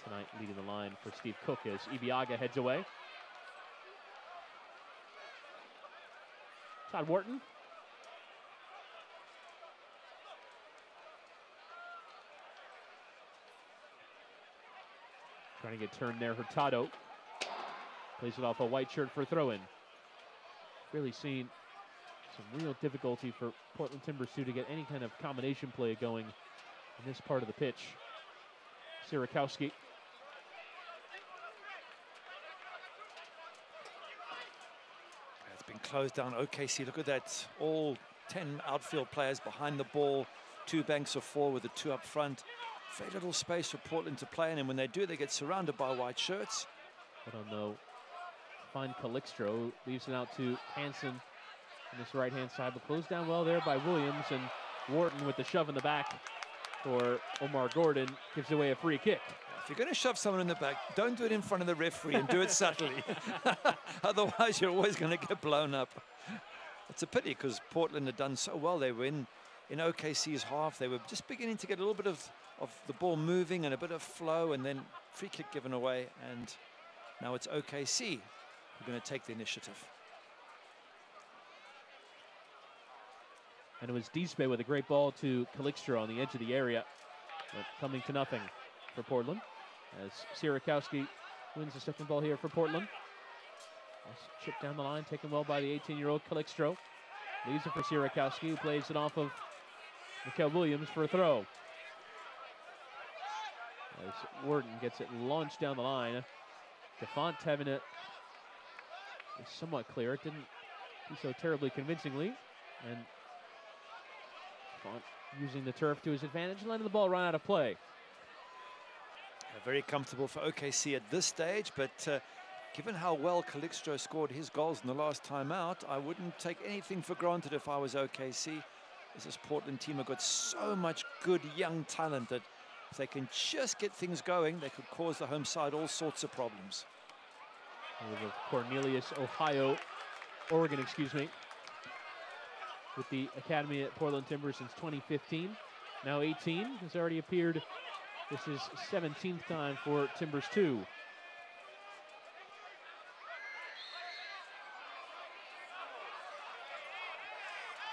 Tonight leading the line for Steve Cook as Ibiaga heads away. Todd Wharton. Trying to get turned there, Hurtado. Plays it off a white shirt for a throw-in. Really seen some real difficulty for Portland Timbers 2 to get any kind of combination play going in this part of the pitch. Sierakowski. It's been closed down. OKC, look at that. All 10 outfield players behind the ball. 2 banks of 4 with the 2 up front. Very little space for Portland to play in, and when they do, they get surrounded by white shirts. I don't know. Find Calixtro, leaves it out to Hansen on this right-hand side, but closed down well there by Williams, and Wharton with the shove in the back for Omar Gordon gives away a free kick. If you're going to shove someone in the back, don't do it in front of the referee and do it subtly. Otherwise, you're always going to get blown up. It's a pity because Portland had done so well. They were in OKC's half. They were just beginning to get a little bit of the ball moving and a bit of flow, and then free kick given away, and now it's OKC who are going to take the initiative. And it was Dispe with a great ball to Calixtro on the edge of the area, but coming to nothing for Portland as Sierakowski wins the second ball here for Portland. Chipped down the line, taken well by the 18-year-old Calixtro. Leaves it for Sierakowski, who plays it off of Mikael Williams for a throw. As Wharton gets it launched down the line. Defont having it somewhat clear. It didn't do so terribly convincingly. And Defont using the turf to his advantage, letting the ball run out of play. Very comfortable for OKC at this stage, but given how well Calixto scored his goals in the last time out, I wouldn't take anything for granted if I was OKC. This Portland team have got so much good young talent that if they can just get things going, they could cause the home side all sorts of problems. Cornelius, Oregon, excuse me, with the academy at Portland Timbers since 2015. Now 18, has already appeared. This is 17th time for Timbers 2.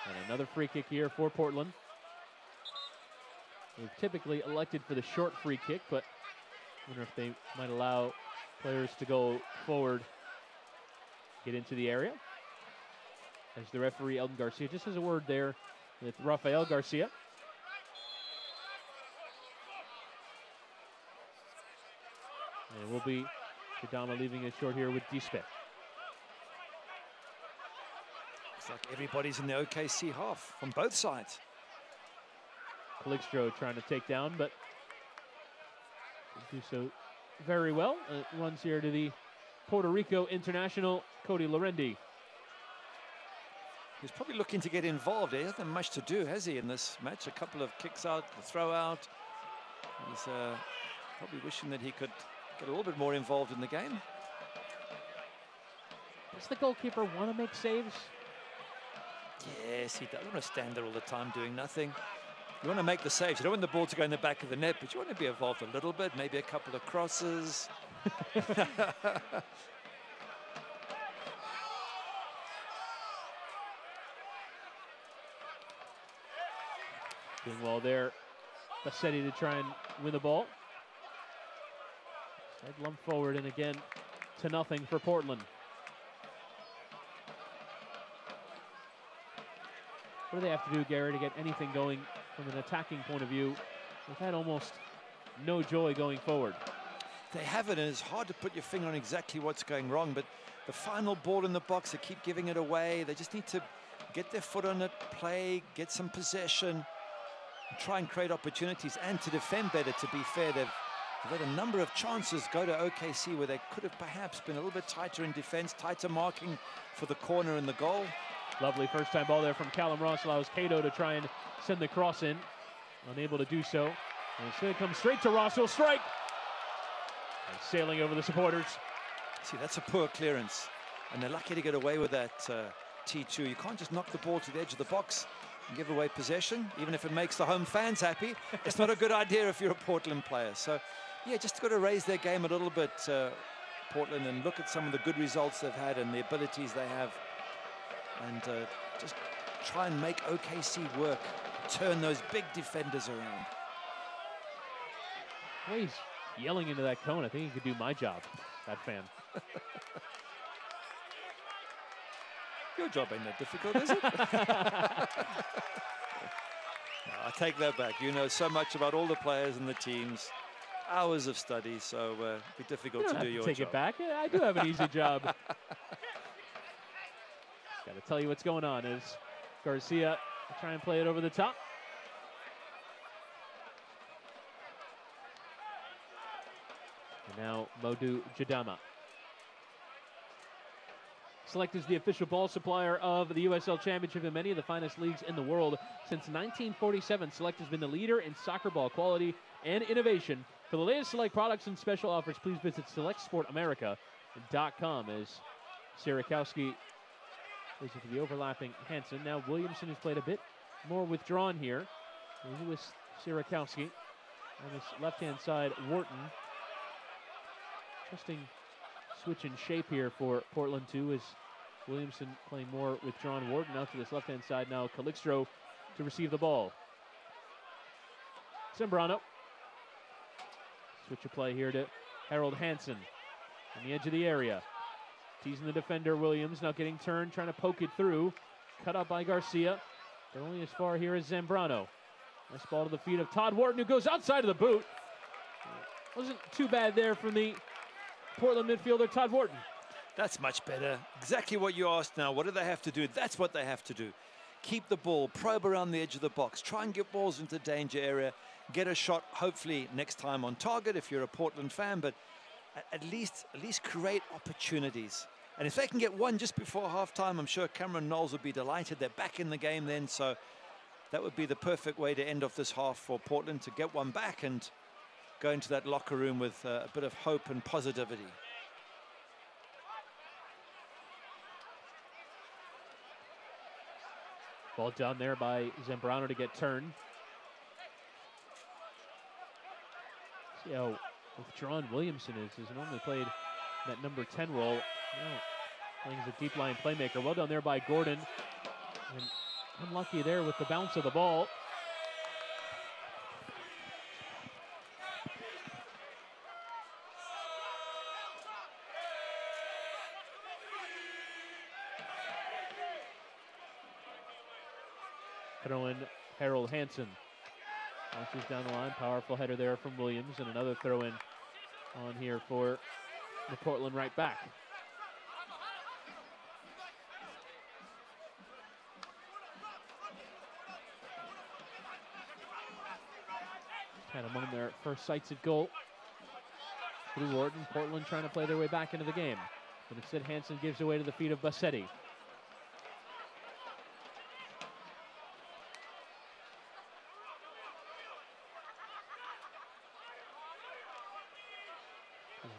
And another free kick here for Portland. They've typically elected for the short free kick, but I wonder if they might allow players to go forward, get into the area. As the referee, Eldon Garcia, just has a word there with Rafael Garcia. And it will be Jadama leaving it short here with Dispe. It's like everybody's in the OKC half from both sides. Calixto trying to take down, but do so very well. Runs here to the Puerto Rico international, Cody Lorendi. He's probably looking to get involved. He hasn't much to do, has he, in this match? A couple of kicks out, the throw out. He's probably wishing that he could get a little bit more involved in the game. Does the goalkeeper want to make saves? Yes, he doesn't want to stand there all the time doing nothing. You want to make the saves. You don't want the ball to go in the back of the net, but you want to be involved a little bit, maybe a couple of crosses. Doing well there. Bassetti to try and win the ball. Side lump forward, and again, to nothing for Portland. What do they have to do, Gary, to get anything going from an attacking point of view? They've had almost no joy going forward. They haven't, and it's hard to put your finger on exactly what's going wrong, but the final ball in the box, they keep giving it away. They just need to get their foot on it, play, get some possession, and try and create opportunities and to defend better, to be fair. They've had a number of chances go to OKC where they could have perhaps been a little bit tighter in defense, tighter marking for the corner and the goal. Lovely first time ball there from Callum Ross, allows Cato to try and send the cross in. Unable to do so. And it's going to come straight to Ross, he'll strike. And sailing over the supporters. See, that's a poor clearance. And they're lucky to get away with that T2. You can't just knock the ball to the edge of the box and give away possession, even if it makes the home fans happy. It's not a good idea if you're a Portland player. So, yeah, just got to raise their game a little bit, Portland, and look at some of the good results they've had and the abilities they have. And just try and make OKC work, turn those big defenders around. Well, he's yelling into that cone. I think he could do my job, that fan. Your job ain't that difficult, is it? No, I take that back. You know so much about all the players and the teams. Hours of study, so it'd be difficult to do your job. Take it back. I do have an easy job. Got to tell you what's going on as Garcia try and play it over the top. And now Modou Jadama. Select is the official ball supplier of the USL Championship and many of the finest leagues in the world. Since 1947, Select has been the leader in soccer ball quality and innovation. For the latest Select products and special offers, please visit selectsportamerica.com. As Sierakowski goes into the overlapping Hansen. Now Williamson has played a bit more withdrawn here. With Sierakowski on this left-hand side, Wharton. Interesting switch in shape here for Portland too, as Williamson playing more withdrawn. Wharton out to this left-hand side now. Calixto to receive the ball. Sembrano. Switch of play here to Harold Hansen on the edge of the area. Teasing the defender, Williams, now getting turned, trying to poke it through. Cut out by Garcia, but only as far here as Zambrano. Nice ball to the feet of Todd Wharton, who goes outside of the boot. Wasn't too bad there from the Portland midfielder, Todd Wharton. That's much better. Exactly what you asked now. What do they have to do? That's what they have to do. Keep the ball, probe around the edge of the box, try and get balls into the danger area, get a shot, hopefully next time on target if you're a Portland fan, but at least create opportunities. And if they can get one just before halftime, I'm sure Cameron Knowles would be delighted. They're back in the game then, so that would be the perfect way to end off this half for Portland, to get one back and go into that locker room with a bit of hope and positivity. Ball down there by Zambrano to get turned. See how withdrawn Williamson is. He's normally played that number 10 role. Now playing as a deep line playmaker. Well done there by Gordon. And unlucky there with the bounce of the ball. Throw in Harold Hansen. Launches down the line. Powerful header there from Williams. And another throw in on here for the Portland right back. Had among their first sights at goal through Wharton. Portland trying to play their way back into the game. But instead Hansen gives away to the feet of Bassetti.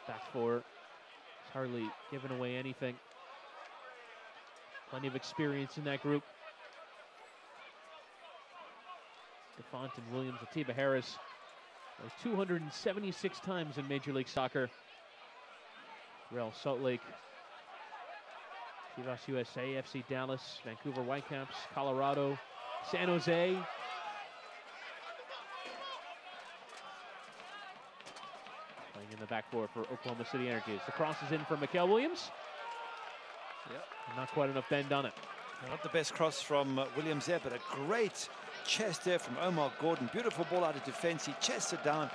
Back four. He's hardly given away anything. Plenty of experience in that group. DeFont and Williams, Atiba Harris. 276 times in Major League Soccer. Real Salt Lake, Chivas USA, FC Dallas, Vancouver Whitecaps, Colorado, San Jose. Playing in the back four for Oklahoma City Energy. As the cross is in for Mikael Williams. Yep. Not quite enough bend on it. Not the best cross from Williams there, but a great chest there from Omar Gordon. Beautiful ball out of defense. He chested down,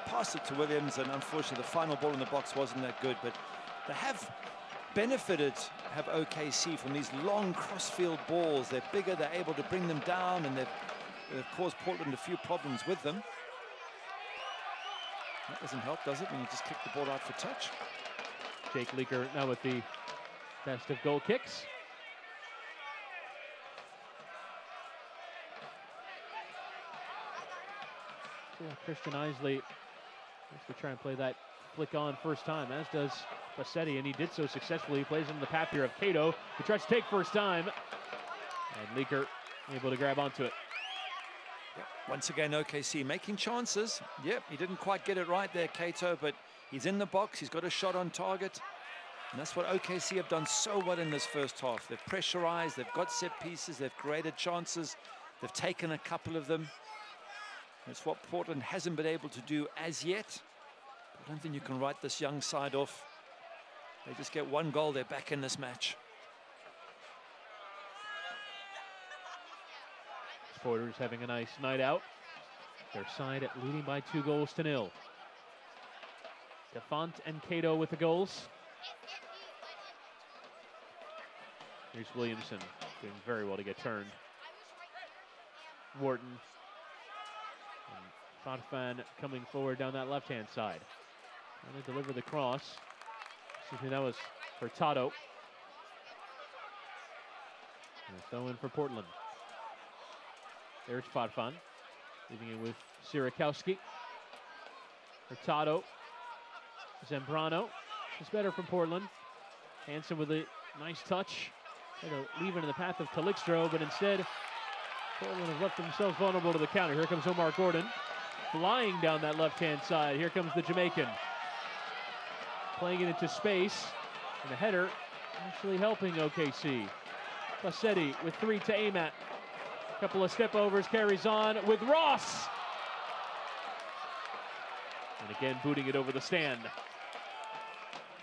passed it to Williams, and unfortunately the final ball in the box wasn't that good. But they have benefited, have OKC, from these long crossfield balls. They're bigger, they're able to bring them down, and they've caused Portland a few problems with them. That doesn't help, does it, when you just kick the ball out for touch? Jake Leaker now with the best of goal kicks. Yeah, Christian Isley has to try and play that flick on first time, as does Bassetti, and he did so successfully. He plays into the path here of Cato, who tries to take first time, and Leaker able to grab onto it. Yep. Once again, OKC making chances. Yep, he didn't quite get it right there, Cato, but he's in the box. He's got a shot on target, and that's what OKC have done so well in this first half. They've pressurized, they've got set pieces, they've created chances, they've taken a couple of them. That's what Portland hasn't been able to do as yet. I don't think you can write this young side off. They just get one goal, they're back in this match. Porters having a nice night out. Their side leading by 2-0. DeFont and Cato with the goals. Here's Williamson doing very well to get turned. Wharton. And Fonfan coming forward down that left-hand side. Trying to deliver the cross. Excuse me, that was Hurtado. And a throw in for Portland. There's Fonfan, leaving it with Sierakowski. Hurtado. Zambrano. It's better from Portland. Hansen with a nice touch. Trying to leave it in the path of Calixto, but instead Portland has left themselves vulnerable to the counter. Here comes Omar Gordon, flying down that left-hand side. Here comes the Jamaican, playing it into space, and the header actually helping OKC. Bassetti with 3 to aim at. Couple of step overs, carries on with Ross. And again, booting it over the stand.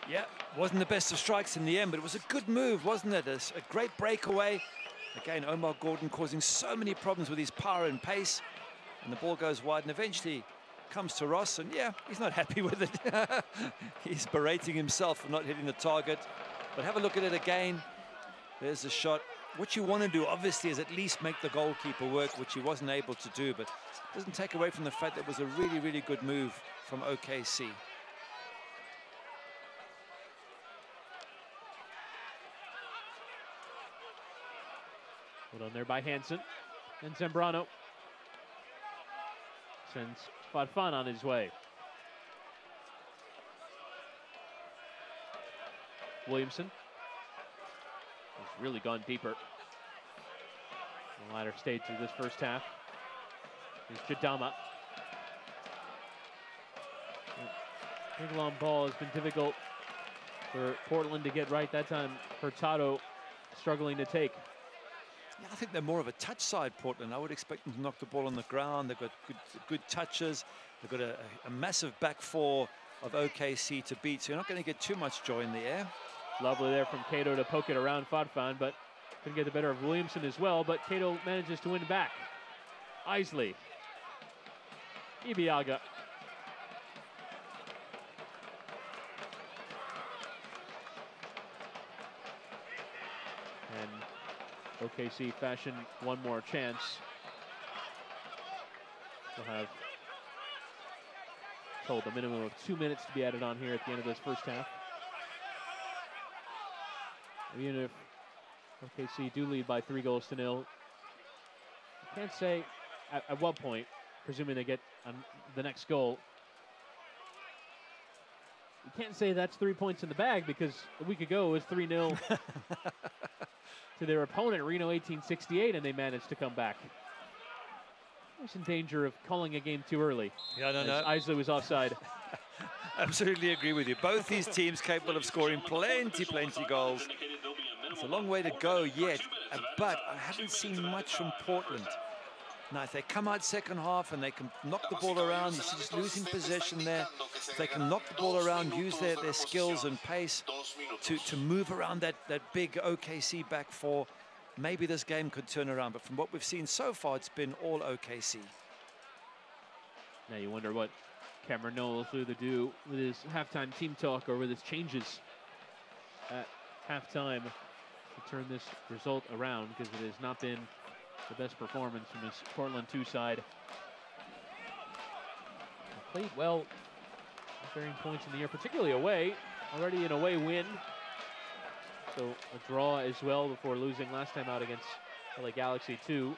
Yeah, wasn't the best of strikes in the end, but it was a good move, wasn't it? A great breakaway. Again, Omar Gordon causing so many problems with his power and pace. And the ball goes wide and eventually comes to Ross. And yeah, he's not happy with it. He's berating himself for not hitting the target. But have a look at it again. There's the shot. What you want to do, obviously, is at least make the goalkeeper work, which he wasn't able to do. But it doesn't take away from the fact that it was a really, really good move from OKC. Put on there by Hansen. And Zambrano sends Farfan on his way. Williamson has really gone deeper in the latter stage of this first half. Here's Jadama. Big long ball has been difficult for Portland to get right. That time, Hurtado struggling to take. Yeah, I think they're more of a touch side, Portland. I would expect them to knock the ball on the ground. They've got good touches. They've got a massive back four of OKC to beat, so you're not going to get too much joy in the air. Lovely there from Cato to poke it around Farfan, but couldn't get the better of Williamson as well, but Cato manages to win back. Isley. Ibiaga. And OKC fashion one more chance. We'll have told a minimum of 2 minutes to be added on here at the end of this first half. Even if OKC do lead by 3-0, you can't say at what point, presuming they get the next goal, you can't say that's 3 points in the bag, because a week ago it was 3-0 to their opponent, Reno 1868, and they managed to come back. I was in danger of calling a game too early. Yeah, no. Isley was offside. Absolutely agree with you. Both these teams capable of scoring plenty goals. It's a long way to go yet, but I haven't seen much from Portland. Now, if they come out second half and they can knock the ball around, you see just losing possession there. If they can knock the ball around, use their skills and pace to move around that big OKC back four, maybe this game could turn around. But from what we've seen so far, it's been all OKC. Now you wonder what Cameron Knowles will either do with his halftime team talk or with his changes at halftime to turn this result around, because it has not been the best performance from his Portland 2 side. They played well at varying points in the year, particularly away. Already an away win. So a draw as well before losing last time out against LA Galaxy 2.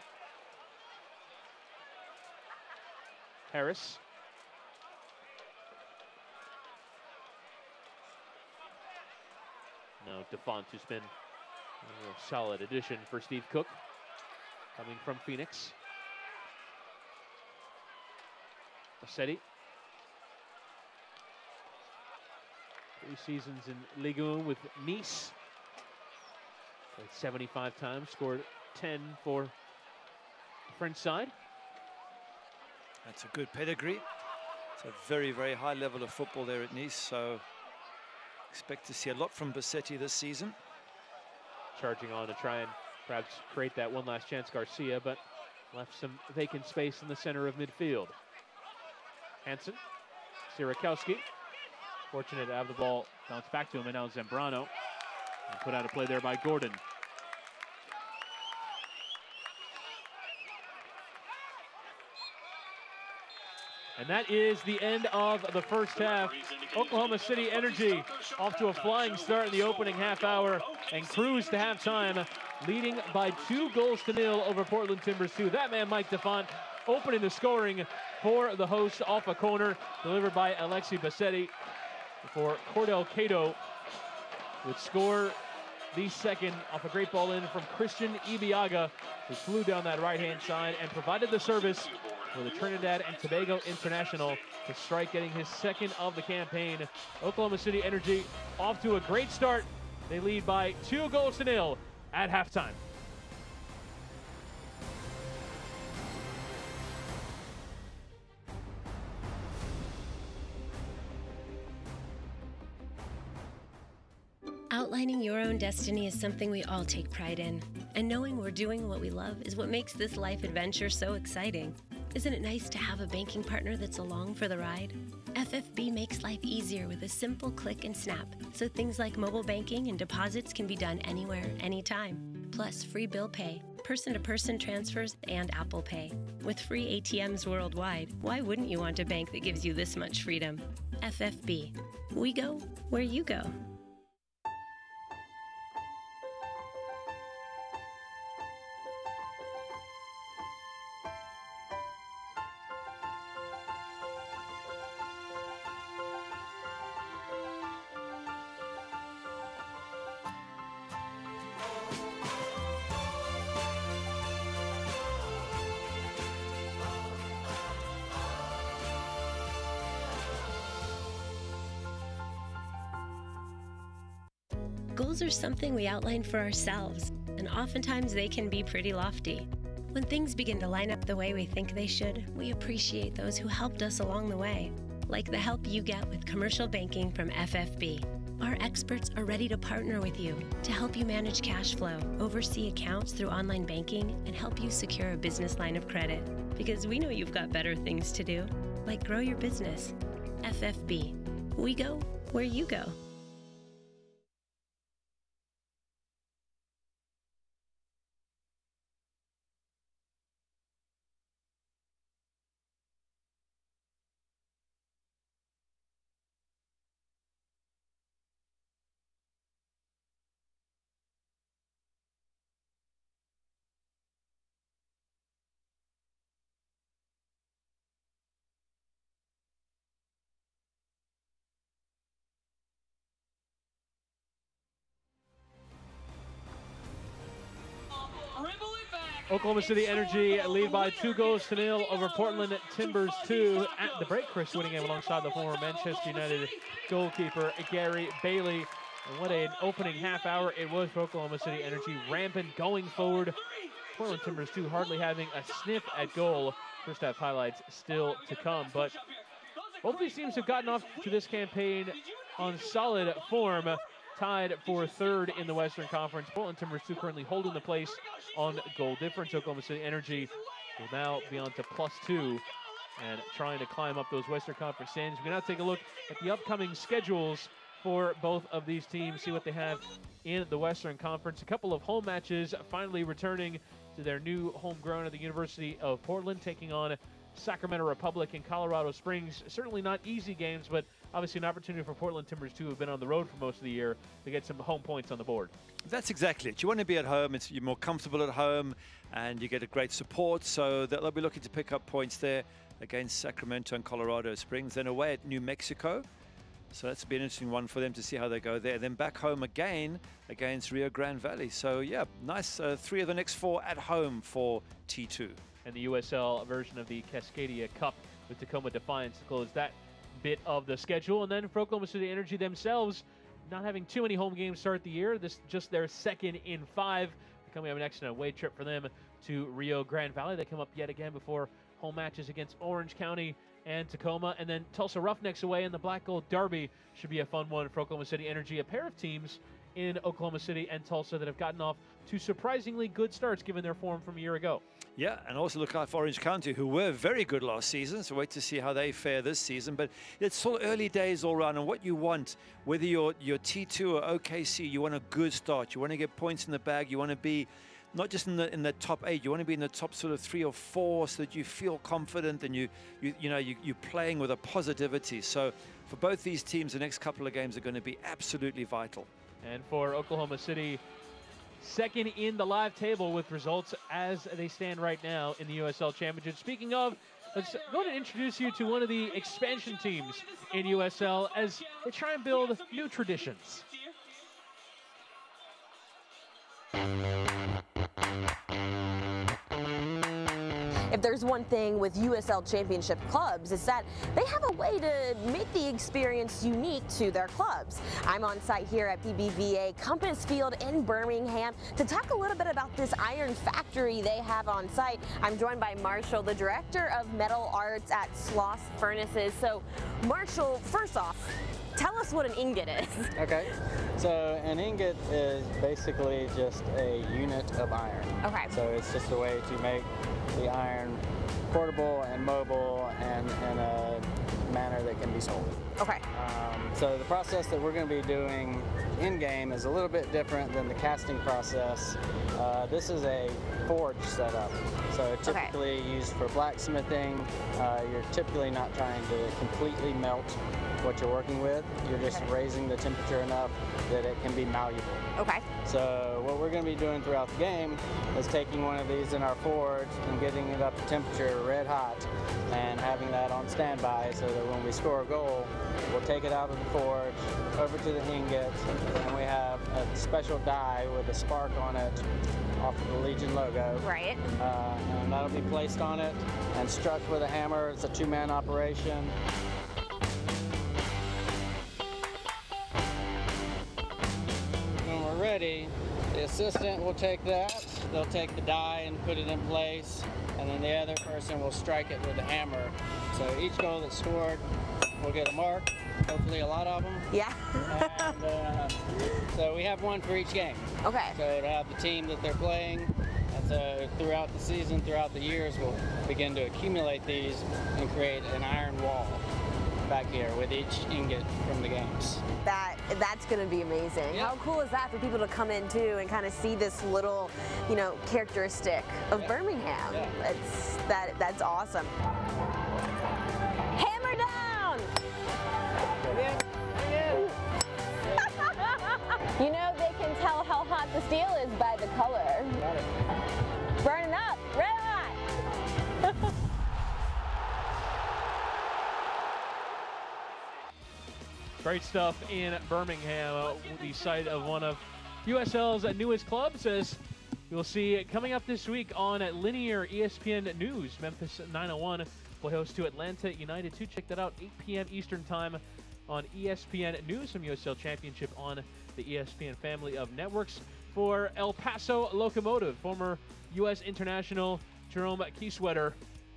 Harris. Now DeFont, who's been a solid addition for Steve Cook, coming from Phoenix. Bassetti. 3 seasons in Ligue 1 with Nice. Played 75 times, scored 10 for the French side. That's a good pedigree. It's a very high level of football there at Nice, so expect to see a lot from Bassetti this season. Charging on to try and perhaps create that one last chance, Garcia, but left some vacant space in the center of midfield. Hansen, Sierakowski, fortunate to have the ball bounce back to him, and now Zambrano. And put out a play there by Gordon. And that is the end of the first half. Oklahoma City Energy off to a flying start in the opening half hour and cruised to halftime, leading by 2-0 over Portland Timbers 2. That man, Mike DeFont, opening the scoring for the hosts off a corner, delivered by Alexi Bassetti, before Cordell Cato would score the second off a great ball in from Christian Ibiaga, who flew down that right-hand side and provided the service for the Trinidad and Tobago International to strike, getting his second of the campaign. Oklahoma City Energy off to a great start. They lead by 2-0 at halftime. Outlining your own destiny is something we all take pride in. And knowing we're doing what we love is what makes this life adventure so exciting. Isn't it nice to have a banking partner that's along for the ride? FFB makes life easier with a simple click and snap, so things like mobile banking and deposits can be done anywhere, anytime. Plus free bill pay, person-to-person transfers, and Apple Pay. With free ATMs worldwide, why wouldn't you want a bank that gives you this much freedom? FFB. We go where you go. Goals are something we outline for ourselves, and oftentimes they can be pretty lofty. When things begin to line up the way we think they should, we appreciate those who helped us along the way, like the help you get with commercial banking from FFB. Our experts are ready to partner with you to help you manage cash flow, oversee accounts through online banking, and help you secure a business line of credit. Because we know you've got better things to do, like grow your business. FFB. We go where you go. Oklahoma City Energy lead by 2-0 over Portland Timbers 2 at the break. Chris Whittingham alongside the former Manchester United goalkeeper Gary Bailey. And what an opening half hour it was for Oklahoma City Energy, rampant going forward. Portland Timbers 2 hardly having a sniff at goal. First half highlights still to come, but both of these teams have gotten off to this campaign on solid form. Tied for third in the Western Conference. Portland Timbers 2 currently holding the place on goal difference. Oklahoma City Energy will now be on to +2 and trying to climb up those Western Conference standings. We can now take a look at the upcoming schedules for both of these teams, see what they have in the Western Conference. A couple of home matches finally returning to their new homegrown at the University of Portland, taking on Sacramento Republic and Colorado Springs. Certainly not easy games, but obviously an opportunity for Portland Timbers 2 who have been on the road for most of the year to get some home points on the board. That's exactly it. You want to be at home. You're more comfortable at home, and you get a great support. So they'll be looking to pick up points there against Sacramento and Colorado Springs. Then away at New Mexico. So that's been an interesting one for them to see how they go there. Then back home again against Rio Grande Valley. So yeah, nice 3 of the next 4 at home for T2. And the USL version of the Cascadia Cup with Tacoma Defiance to close that bit of the schedule. And then for Oklahoma City Energy themselves, not having too many home games start the year. This just their second in 5. Coming up next, an away trip for them to Rio Grande Valley. They come up yet again before home matches against Orange County and Tacoma. And then Tulsa Roughnecks away in the Black Gold Derby. Should be a fun one for Oklahoma City Energy. A pair of teams in Oklahoma City and Tulsa that have gotten off to surprisingly good starts given their form from a year ago. Yeah, and also look out for Orange County, who were very good last season, so wait to see how they fare this season. But it's still early days all around, and what you want, whether you're T2 or OKC, you want a good start. You want to get points in the bag. You want to be not just in the top 8, you want to be in the top sort of 3 or 4 so that you feel confident and you're playing with a positivity. So for both these teams, the next couple of games are going to be absolutely vital. And for Oklahoma City, second in the live table with results as they stand right now in the USL Championship. Speaking of, let's go ahead and introduce you to one of the expansion teams in USL as they try and build new traditions. If there's one thing with USL Championship clubs, it's that they have a way to make the experience unique to their clubs. I'm on site here at BBVA Compass Field in Birmingham to talk a little bit about this iron factory they have on site. I'm joined by Marshall, the Director of Metal Arts at Sloss Furnaces. So, Marshall, first off, tell us what an ingot is. Okay, so an ingot is basically just a unit of iron. Okay. So it's just a way to make the iron portable and mobile and in a manner that can be sold. Okay. So the process that we're going to be doing in-game is a little bit different than the casting process. This is a forge setup. So typically used for blacksmithing. You're typically not trying to completely melt what you're working with. You're just raising the temperature enough that it can be malleable. Okay. So what we're going to be doing throughout the game is taking one of these in our forge and getting it up to temperature red hot and having that on standby so that when we score a goal, we'll take it out of the forge, over to the ingot, and we have a special die with a spark on it off of the Legion logo. Right. And that'll be placed on it and struck with a hammer. It's a 2-man operation. ready, the assistant will take that, they'll take the die and put it in place, and then the other person will strike it with a hammer. So each goal that's scored will get a mark, hopefully a lot of them. Yeah. And so we have one for each game. Okay. So to have the team that they're playing, and so throughout the season, throughout the years, we'll begin to accumulate these and create an iron wall back here with each ingot from the games. That's going to be amazing. Yeah. How cool is that for people to come in too and kind of see this little, you know, characteristic of Birmingham? Yeah. That's awesome. Hammer down! You know, they can tell how hot the steel is by the color. Got it. Burning up, red hot. Great stuff in Birmingham, the site of one of USL's newest clubs, as you'll see coming up this week on linear ESPN News. Memphis 901 will host to Atlanta United 2. Check that out, 8 p.m. Eastern Time on ESPN News, from USL Championship on the ESPN family of networks. For El Paso Locomotive, former U.S. international Jerome Kieswetter,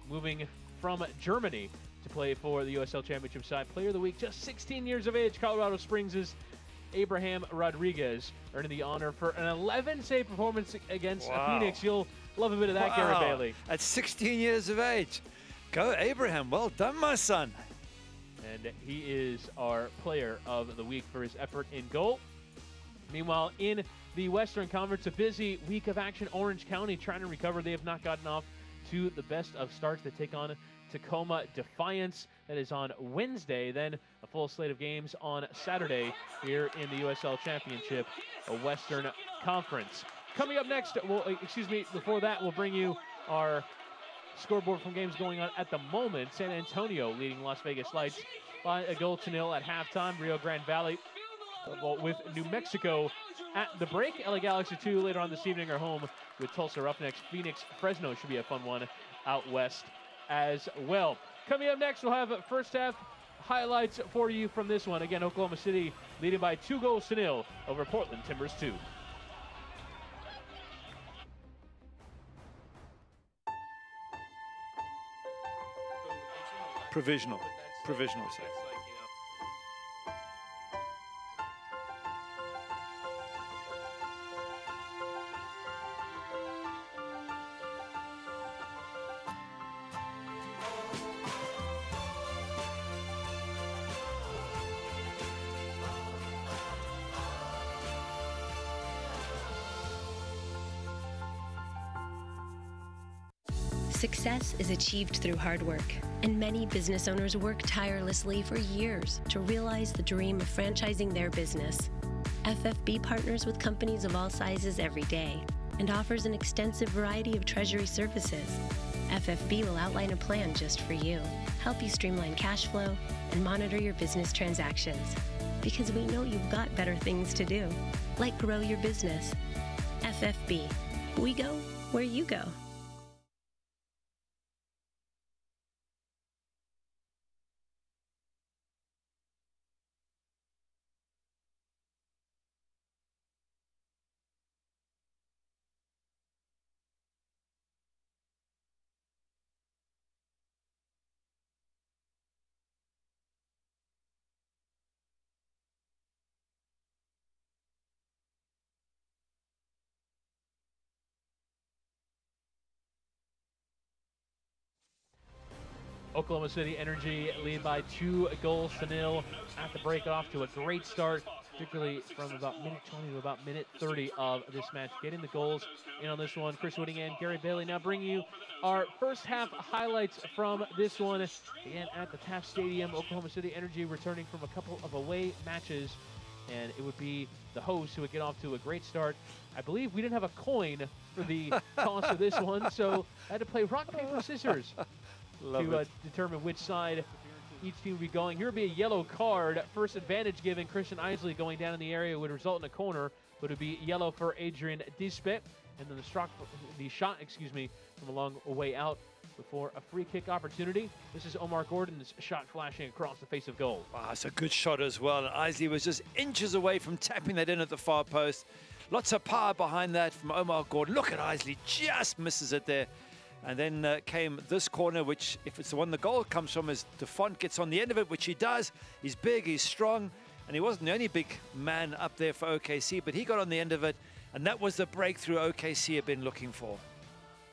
moving from Germany to play for the USL Championship side. Player of the Week, just 16 years of age, Colorado Springs' Abraham Rodriguez, earning the honor for an 11-save performance against Phoenix. You'll love a bit of that, Garrett Bailey. At 16 years of age. Go Abraham, well done, my son. And he is our Player of the Week for his effort in goal. Meanwhile, in the Western Conference, a busy week of action. Orange County trying to recover. They have not gotten off to the best of starts. They take on Tacoma Defiance. That is on Wednesday. Then a full slate of games on Saturday here in the USL Championship, a Western Conference. Coming up next, before that, we'll bring you our scoreboard from games going on at the moment. San Antonio leading Las Vegas Lights by 1-0 at halftime. Rio Grande Valley with New Mexico at the break. LA Galaxy 2 later on this evening are home with Tulsa Roughnecks. Phoenix Fresno should be a fun one out west as well. Coming up next, we'll have first half highlights for you from this one. Again, Oklahoma City leading by 2-0 over Portland Timbers 2. Provisional, say. Success is achieved through hard work, and many business owners work tirelessly for years to realize the dream of franchising their business. FFB partners with companies of all sizes every day and offers an extensive variety of treasury services. FFB will outline a plan just for you, help you streamline cash flow, and monitor your business transactions. Because we know you've got better things to do, like grow your business. FFB. We go where you go. Oklahoma City Energy lead by 2-0 at the break, off to a great start, particularly from about minute 20 to about minute 30 of this match. Getting the goals in on this one. Chris Whittingham, Gary Bailey now bring you our first half highlights from this one. Again, at the Taft Stadium, Oklahoma City Energy returning from a couple of away matches, and it would be the host who would get off to a great start. I believe we didn't have a coin for the toss of this one, so I had to play rock, paper, scissors to determine which side each team would be going. Here would be a yellow card. First advantage given. Christian Isley going down in the area would result in a corner, but it would be yellow for Adrian Dispet. And then the shot, from a long way out before a free kick opportunity. This is Omar Gordon's shot flashing across the face of goal. Wow, it's a good shot as well. And Isley was just inches away from tapping that in at the far post. Lots of power behind that from Omar Gordon. Look at Isley, just misses it there. And then came this corner, which, if it's the one the goal comes from, is DeFont gets on the end of it, which he does. He's big, he's strong, and he wasn't the only big man up there for OKC, but he got on the end of it, and that was the breakthrough OKC had been looking for.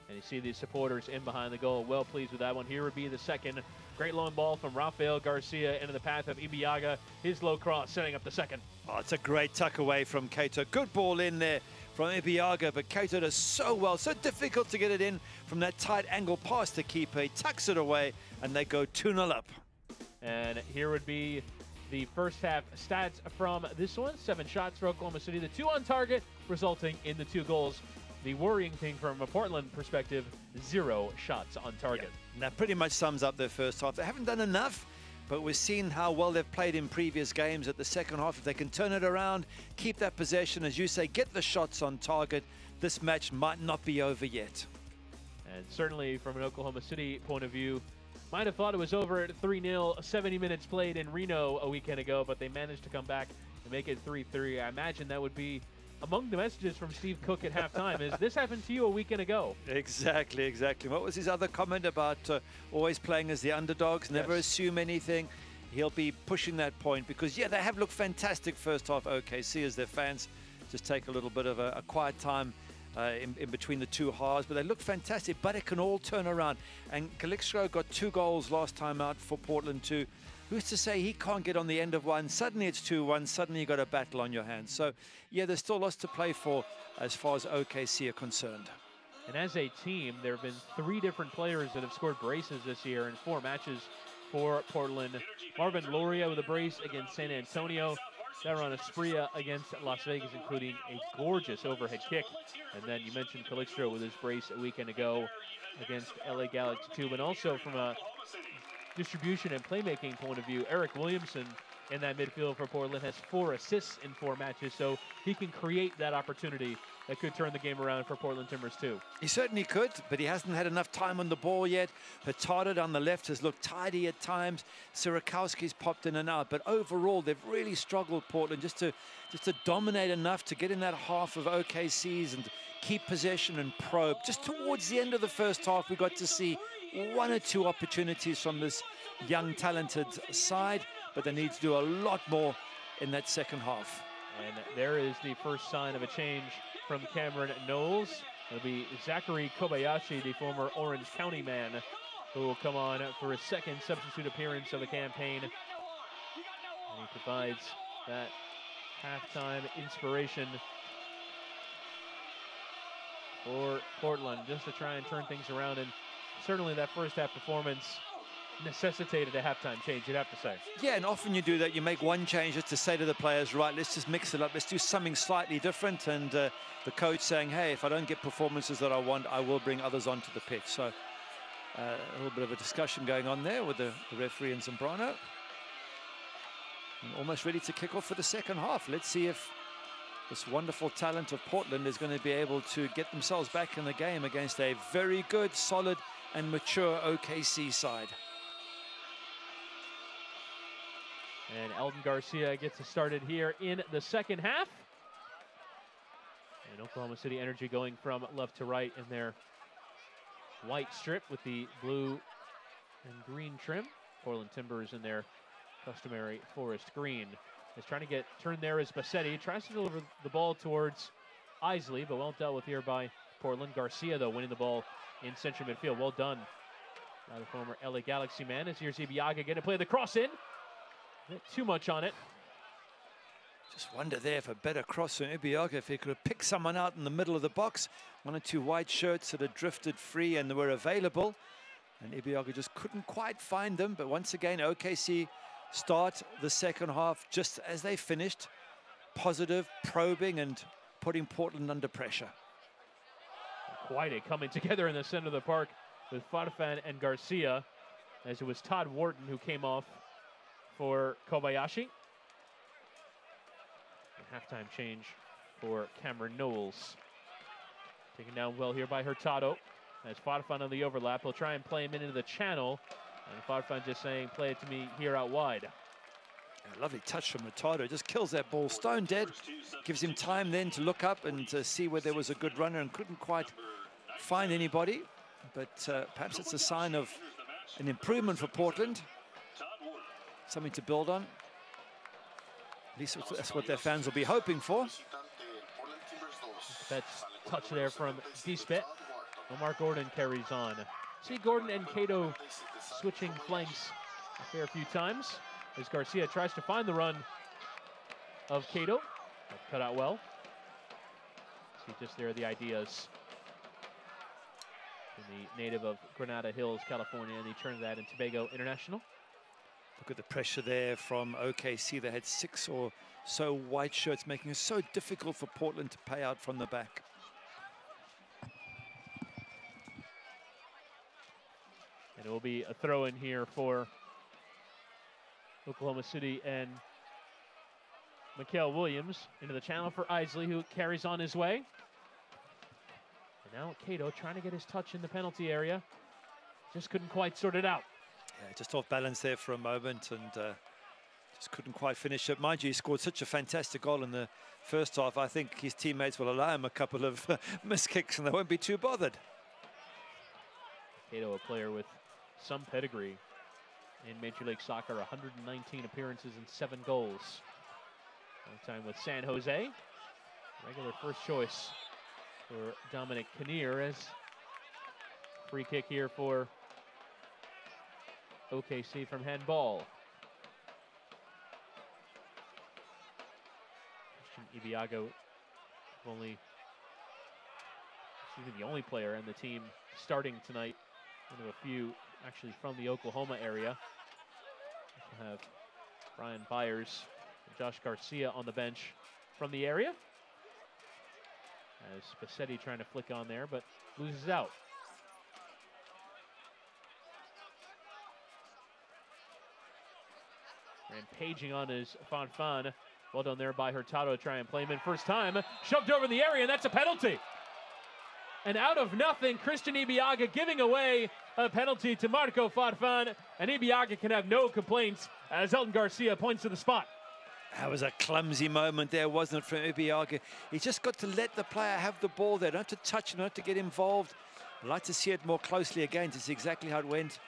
And you see these supporters in behind the goal, well pleased with that one. Here would be the second. Great long ball from Rafael Garcia into the path of Ibiaga. His low cross setting up the second. Oh, it's a great tuck away from Cato. Good ball in there from Ibiaga, but Cato does so well. So difficult to get it in from that tight angle past the keeper. He tucks it away, and they go 2-0 up. And here would be the first half stats from this one. 7 shots for Oklahoma City. The 2 on target, resulting in the 2 goals. The worrying thing from a Portland perspective, 0 shots on target. Yeah. That pretty much sums up their first half. They haven't done enough, but we've seen how well they've played in previous games at the second half. If they can turn it around, keep that possession, as you say, get the shots on target, this match might not be over yet. And certainly from an Oklahoma City point of view, might have thought it was over at 3-0, 70 minutes played in Reno a weekend ago, but they managed to come back and make it 3-3. I imagine that would be among the messages from Steve Cook at halftime. Is this happened to you a weekend ago? Exactly, exactly. What was his other comment about always playing as the underdogs, never assume anything? He'll be pushing that point because, yeah, they have looked fantastic first half OKC as their fans just take a little bit of a quiet time in between the 2 halves, but they look fantastic, but it can all turn around. And Calixto got 2 goals last time out for Portland too. Who's to say he can't get on the end of one? Suddenly it's 2-1, suddenly you've got a battle on your hands. So, yeah, there's still lots to play for as far as OKC are concerned. And as a team, there have been 3 different players that have scored braces this year in 4 matches for Portland. Marvin Loria with a brace against San Antonio. Daron Asprilla against Las Vegas, including a gorgeous overhead kick. And then you mentioned Calixto with his brace a weekend ago against LA Galaxy 2. But also from a distribution and playmaking point of view, Eric Williamson in that midfield for Portland has 4 assists in 4 matches, so he can create that opportunity that could turn the game around for Portland Timbers too. He certainly could, but he hasn't had enough time on the ball yet. Hurtado on the left has looked tidy at times. Sirakowski's popped in and out, but overall they've really struggled, Portland, just to dominate enough to get in that half of OKC's and keep possession and probe. Just towards the end of the first half, we got to see 1 or 2 opportunities from this young, talented side, but they need to do a lot more in that second half. And there is the first sign of a change from Cameron Knowles. It'll be Zachary Kobayashi, the former Orange County man, who will come on for his 2nd substitute appearance of the campaign. And he provides that halftime inspiration for Portland, just to try and turn things around. And certainly that first half performance necessitated a halftime change, you'd have to say. Yeah, and often you do that. You make one change just to say to the players, right, let's just mix it up. Let's do something slightly different. And the coach saying, hey, if I don't get performances that I want, I will bring others onto the pitch. So a little bit of a discussion going on there with the referee and Zambrano. And almost ready to kick off for the second half. Let's see if this wonderful talent of Portland is going to be able to get themselves back in the game against a very good, solid, and mature OKC side. And Eldon Garcia gets us started here in the second half. And Oklahoma City Energy going from left to right in their white strip with the blue and green trim. Portland Timbers in their customary forest green. Is trying to get turned there as Bassetti. Tries to deliver the ball towards Isley, but well dealt with here by Portland. Garcia, though, winning the ball in central midfield. Well done by the former LA Galaxy man. As here's Ibiaga getting to play the cross in. Not too much on it. Just wonder there if a better cross from Ibiaga, if he could have picked someone out in the middle of the box. 1 or 2 white shirts that had drifted free and were available. And Ibiaga just couldn't quite find them. But once again, OKC start the second half just as they finished. Positive, probing, and putting Portland under pressure. Quite a coming together in the center of the park with Farfan and Garcia, as it was Todd Wharton who came off for Kobayashi. And halftime change for Cameron Knowles. Taken down well here by Hurtado. As Farfan on the overlap, he'll try and play him into the channel. And Farfan just saying, play it to me here out wide. A lovely touch from Hurtado, just kills that ball stone dead. Gives him time then to look up and to see where there was a good runner, and couldn't quite find anybody. But perhaps it's a sign of an improvement for Portland. Something to build on. At least that's what their fans will be hoping for. That's touch there from Dispet. Omar Gordon carries on. See Gordon and Cato switching flanks a fair few times as Garcia tries to find the run of Cato. Cut out well. See just there the ideas. The native of Granada Hills, California, and he turned that in Tobago International. Look at the pressure there from OKC. They had 6 or so white shirts, making it so difficult for Portland to pay out from the back. And it will be a throw in here for Oklahoma City, and Mikael Williams into the channel for Isley, who carries on his way. And now Cato trying to get his touch in the penalty area. Just couldn't quite sort it out. Yeah, just off balance there for a moment, and just couldn't quite finish it. Mind you, he scored such a fantastic goal in the first half. I think his teammates will allow him a couple of missed kicks and they won't be too bothered. Cato, a player with some pedigree in Major League Soccer, 119 appearances and 7 goals. Long time with San Jose. Regular first choice for Dominic Kinnear, as free kick here for OKC from handball. Christian Ibiago, the only player in the team starting tonight. One of a few actually from the Oklahoma area. We'll have Brian Byers and Josh Garcia on the bench from the area. As Bassetti trying to flick on there, but loses out. Rampaging on his Fan. Well done there by Hurtado to try and play him in first time. Shoved over in the area, and that's a penalty. And out of nothing, Christian Ibiaga giving away a penalty to Marco Farfan, and Ibiaga can have no complaints as Elton Garcia points to the spot. That was a clumsy moment there, wasn't it, from Ibiaga? He just got to let the player have the ball there. Don't have to touch, not to get involved. I'd like to see it more closely again to see exactly how it went.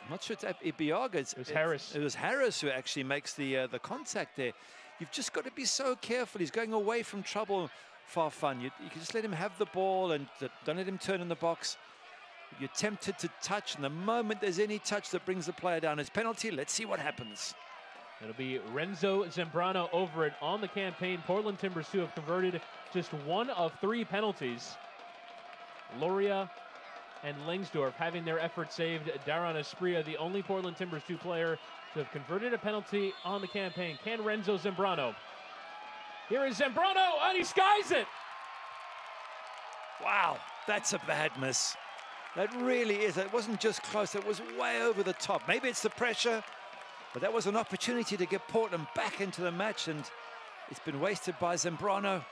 I'm not sure it's Ibiaga. It was Harris. It was Harris who actually makes the contact there. You've just got to be so careful. He's going away from trouble. Farfan, you can just let him have the ball and don't let him turn in the box. You're tempted to touch, and the moment there's any touch that brings the player down, it's penalty. Let's see what happens. It'll be Renzo Zambrano over it on the campaign. Portland Timbers 2 have converted just 1 of 3 penalties. Loria and Langsdorff having their effort saved. Daron Espria, the only Portland Timbers 2 player to have converted a penalty on the campaign. Can Renzo Zambrano? Here is Zambrano, and he skies it! Wow, that's a bad miss. That really is. It wasn't just close, it was way over the top. Maybe it's the pressure, but that was an opportunity to get Portland back into the match, and it's been wasted by Zambrano.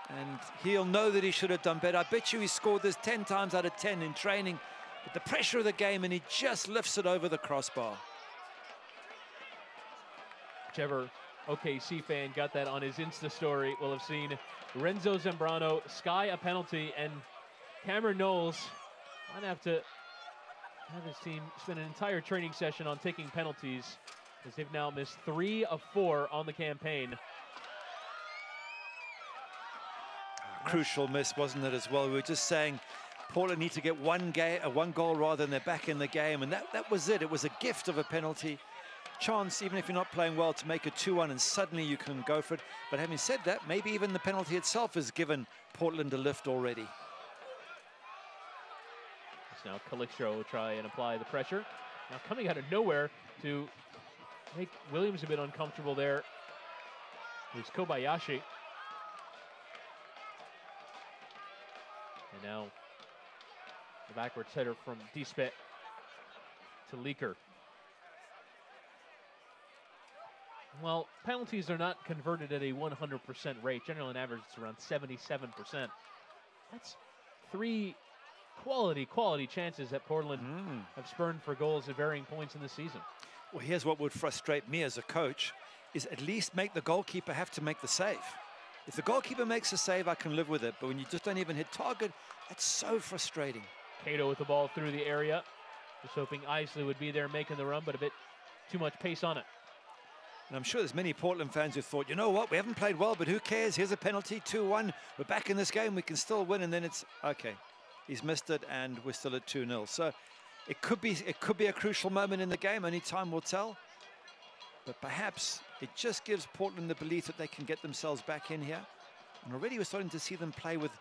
And he'll know that he should have done better. I bet you he scored this 10 times out of 10 in training. But the pressure of the game, and he just lifts it over the crossbar. Whichever OKC fan got that on his Insta story will have seen Renzo Zambrano sky a penalty, and Cameron Knowles might have to have his team spend an entire training session on taking penalties, as they've now missed 3 of 4 on the campaign. Crucial miss, wasn't it, as well? We were just saying Portland need to get one goal rather than they're back in the game, and that was it. It was a gift of a penalty. Chance, even if you're not playing well, to make it 2-1, and suddenly you can go for it. But having said that, maybe even the penalty itself has given Portland a lift already. So now Calixto will try and apply the pressure. Now coming out of nowhere to make Williams a bit uncomfortable there is Kobayashi. And now the backwards header from Dispet to Leaker. Well, penalties are not converted at a 100% rate. Generally, on average, it's around 77%. That's 3 quality chances that Portland have spurned for goals at varying points in the season. Well, here's what would frustrate me as a coach, is at least make the goalkeeper have to make the save. If the goalkeeper makes a save, I can live with it, but when you just don't even hit target, that's so frustrating. Cato with the ball through the area. Just hoping Isley would be there making the run, but a bit too much pace on it. And I'm sure there's many Portland fans who thought, you know what, we haven't played well, but who cares? Here's a penalty, 2-1. We're back in this game, we can still win, and then it's, okay, he's missed it, and we're still at 2-0. So it could be a crucial moment in the game, only time will tell. But perhaps it just gives Portland the belief that they can get themselves back in here. And already we're starting to see them play with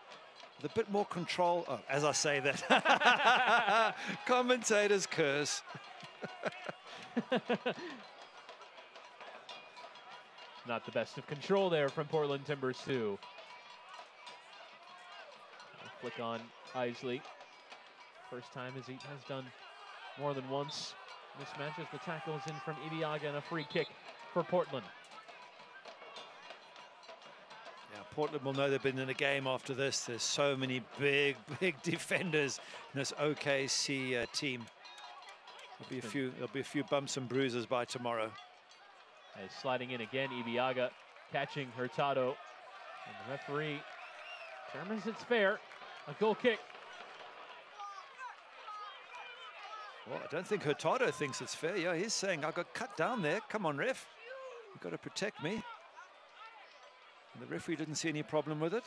a bit more control. Oh, as I say that, commentators curse. Not the best of control there from Portland Timbers too. Flick on Isley. First time as he has done more than once. Mismatches, the tackles in from Ibiaga and a free kick for Portland. Yeah, Portland will know they've been in a game after this. There's so many big defenders in this OKC team. There'll be a few bumps and bruises by tomorrow. As sliding in again, Ibiaga catching Hurtado. And the referee determines it's fair. A goal kick. Well, I don't think Hurtado thinks it's fair. Yeah, he's saying, I got cut down there. Come on, ref. You've got to protect me. And the referee didn't see any problem with it.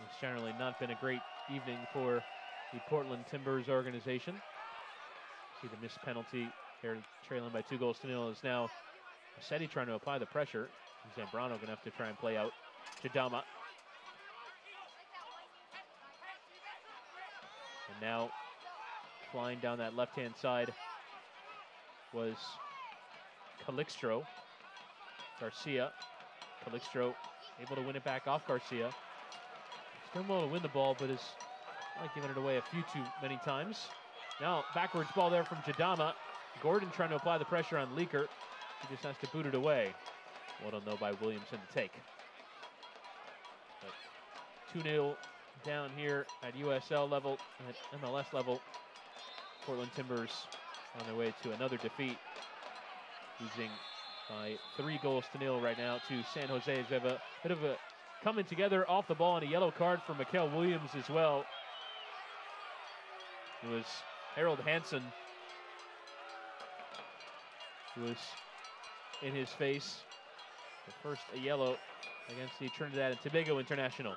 It's generally not been a great evening for the Portland Timbers organization. See the missed penalty. They're trailing by 2-0 is now Massetti trying to apply the pressure. Zambrano going to have to try and play out Jadama. And now flying down that left-hand side was Calixtro. Garcia. Calixtro able to win it back off Garcia. Still able to win the ball, but is like giving it away a few too many times. Now backwards ball there from Jadama. Gordon trying to apply the pressure on Leaker. He just has to boot it away. Well done though by Williamson to take. 2-0 down here at USL level, at MLS level. Portland Timbers on their way to another defeat, losing by 3-0 right now to San Jose. As we have a bit of a coming together off the ball and a yellow card for Mikael Williams as well. It was Harold Hansen who was in his face. The first a yellow against the Trinidad and Tobago international.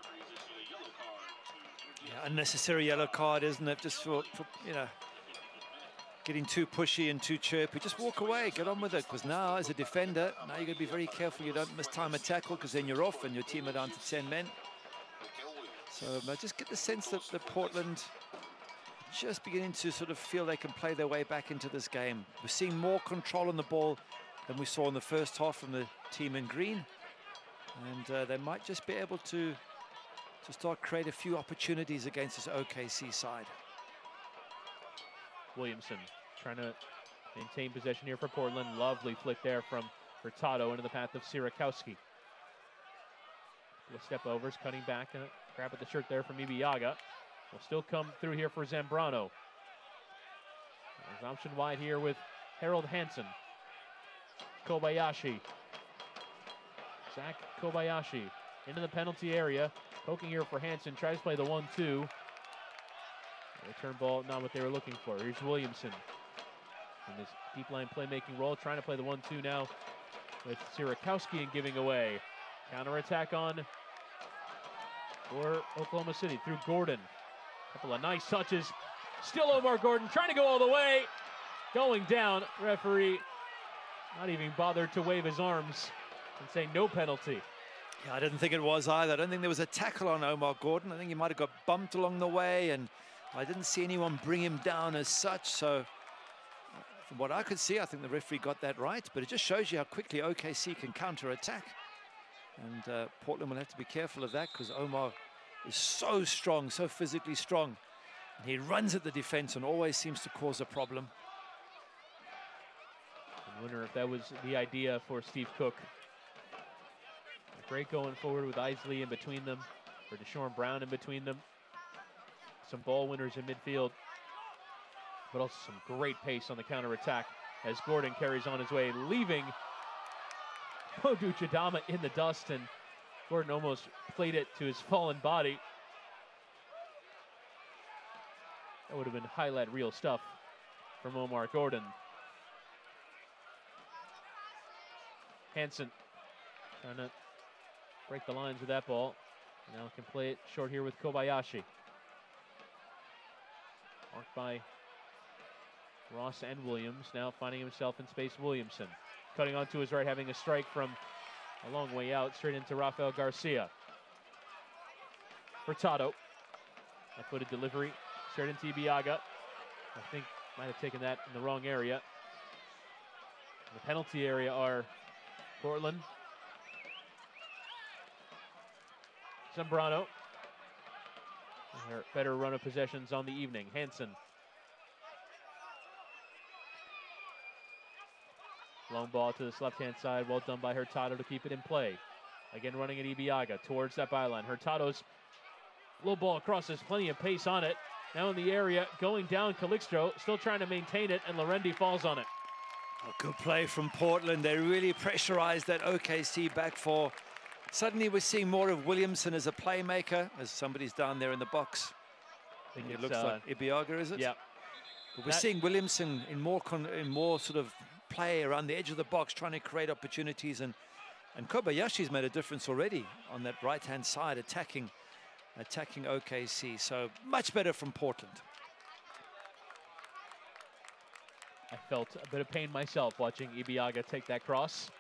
Yeah, unnecessary yellow card, isn't it? Just for you know, getting too pushy and too chirpy. Just walk away, get on with it. Because now, as a defender, now you're going to be very careful you don't mistime a tackle, because then you're off and your team are down to 10 men. So I just get the sense that Portland just beginning to sort of feel they can play their way back into this game. We're seeing more control on the ball than we saw in the first half from the team in green. And they might just be able to start create a few opportunities against this OKC side. Williamson trying to maintain possession here for Portland. Lovely flick there from Hurtado into the path of Sirakowski. Step overs, cutting back and grab at the shirt there from Ibiaga. Will still come through here for Zambrano. There's option wide here with Harold Hansen. Kobayashi. Zach Kobayashi into the penalty area. Poking here for Hansen. Tries to play the 1-2. Return ball, not what they were looking for. Here's Williamson in this deep line playmaking role. Trying to play the 1-2 now with Sirakowski and giving away. Counter-attack on for Oklahoma City through Gordon. Couple of nice touches. Still Omar Gordon trying to go all the way. Going down. Referee not even bothered to wave his arms and say no penalty. Yeah, I didn't think it was either. I don't think there was a tackle on Omar Gordon. I think he might have got bumped along the way, and I didn't see anyone bring him down as such. So from what I could see, I think the referee got that right. But it just shows you how quickly OKC can counter-attack. And Portland will have to be careful of that, because Omar is so strong, so physically strong. And he runs at the defense and always seems to cause a problem. I wonder if that was the idea for Steve Cook Great going forward with Isley in between them, or Deshaun Brown in between them. Some ball winners in midfield, but also some great pace on the counterattack as Gordon carries on his way, leaving Modou Chidama in the dust, and Gordon almost played it to his fallen body. That would have been highlight reel stuff from Omar Gordon. Hansen trying to break the lines with that ball. Now can play it short here with Kobayashi. Marked by Ross and Williams. Now finding himself in space, Williamson. Cutting onto his right, having a strike from a long way out, straight into Rafael Garcia. Hurtado. A footed delivery, straight into Ibiaga. I think might have taken that in the wrong area. In the penalty area are Portland, Zambrano. Their better run of possessions on the evening. Hansen. Long ball to this left-hand side. Well done by Hurtado to keep it in play. Again running at Ibiaga towards that byline. Hurtado's low ball crosses, plenty of pace on it. Now in the area, going down Calixto, still trying to maintain it, and Lorendi falls on it. A good play from Portland. They really pressurized that OKC back four. Suddenly we're seeing more of Williamson as a playmaker, as somebody's down there in the box. I think it looks like Ibiaga, is it? Yeah. But we're seeing Williamson in more sort of play around the edge of the box, trying to create opportunities. And Kobayashi's made a difference already on that right-hand side, attacking OKC. So much better from Portland. I felt a bit of pain myself watching Ibiaga take that cross.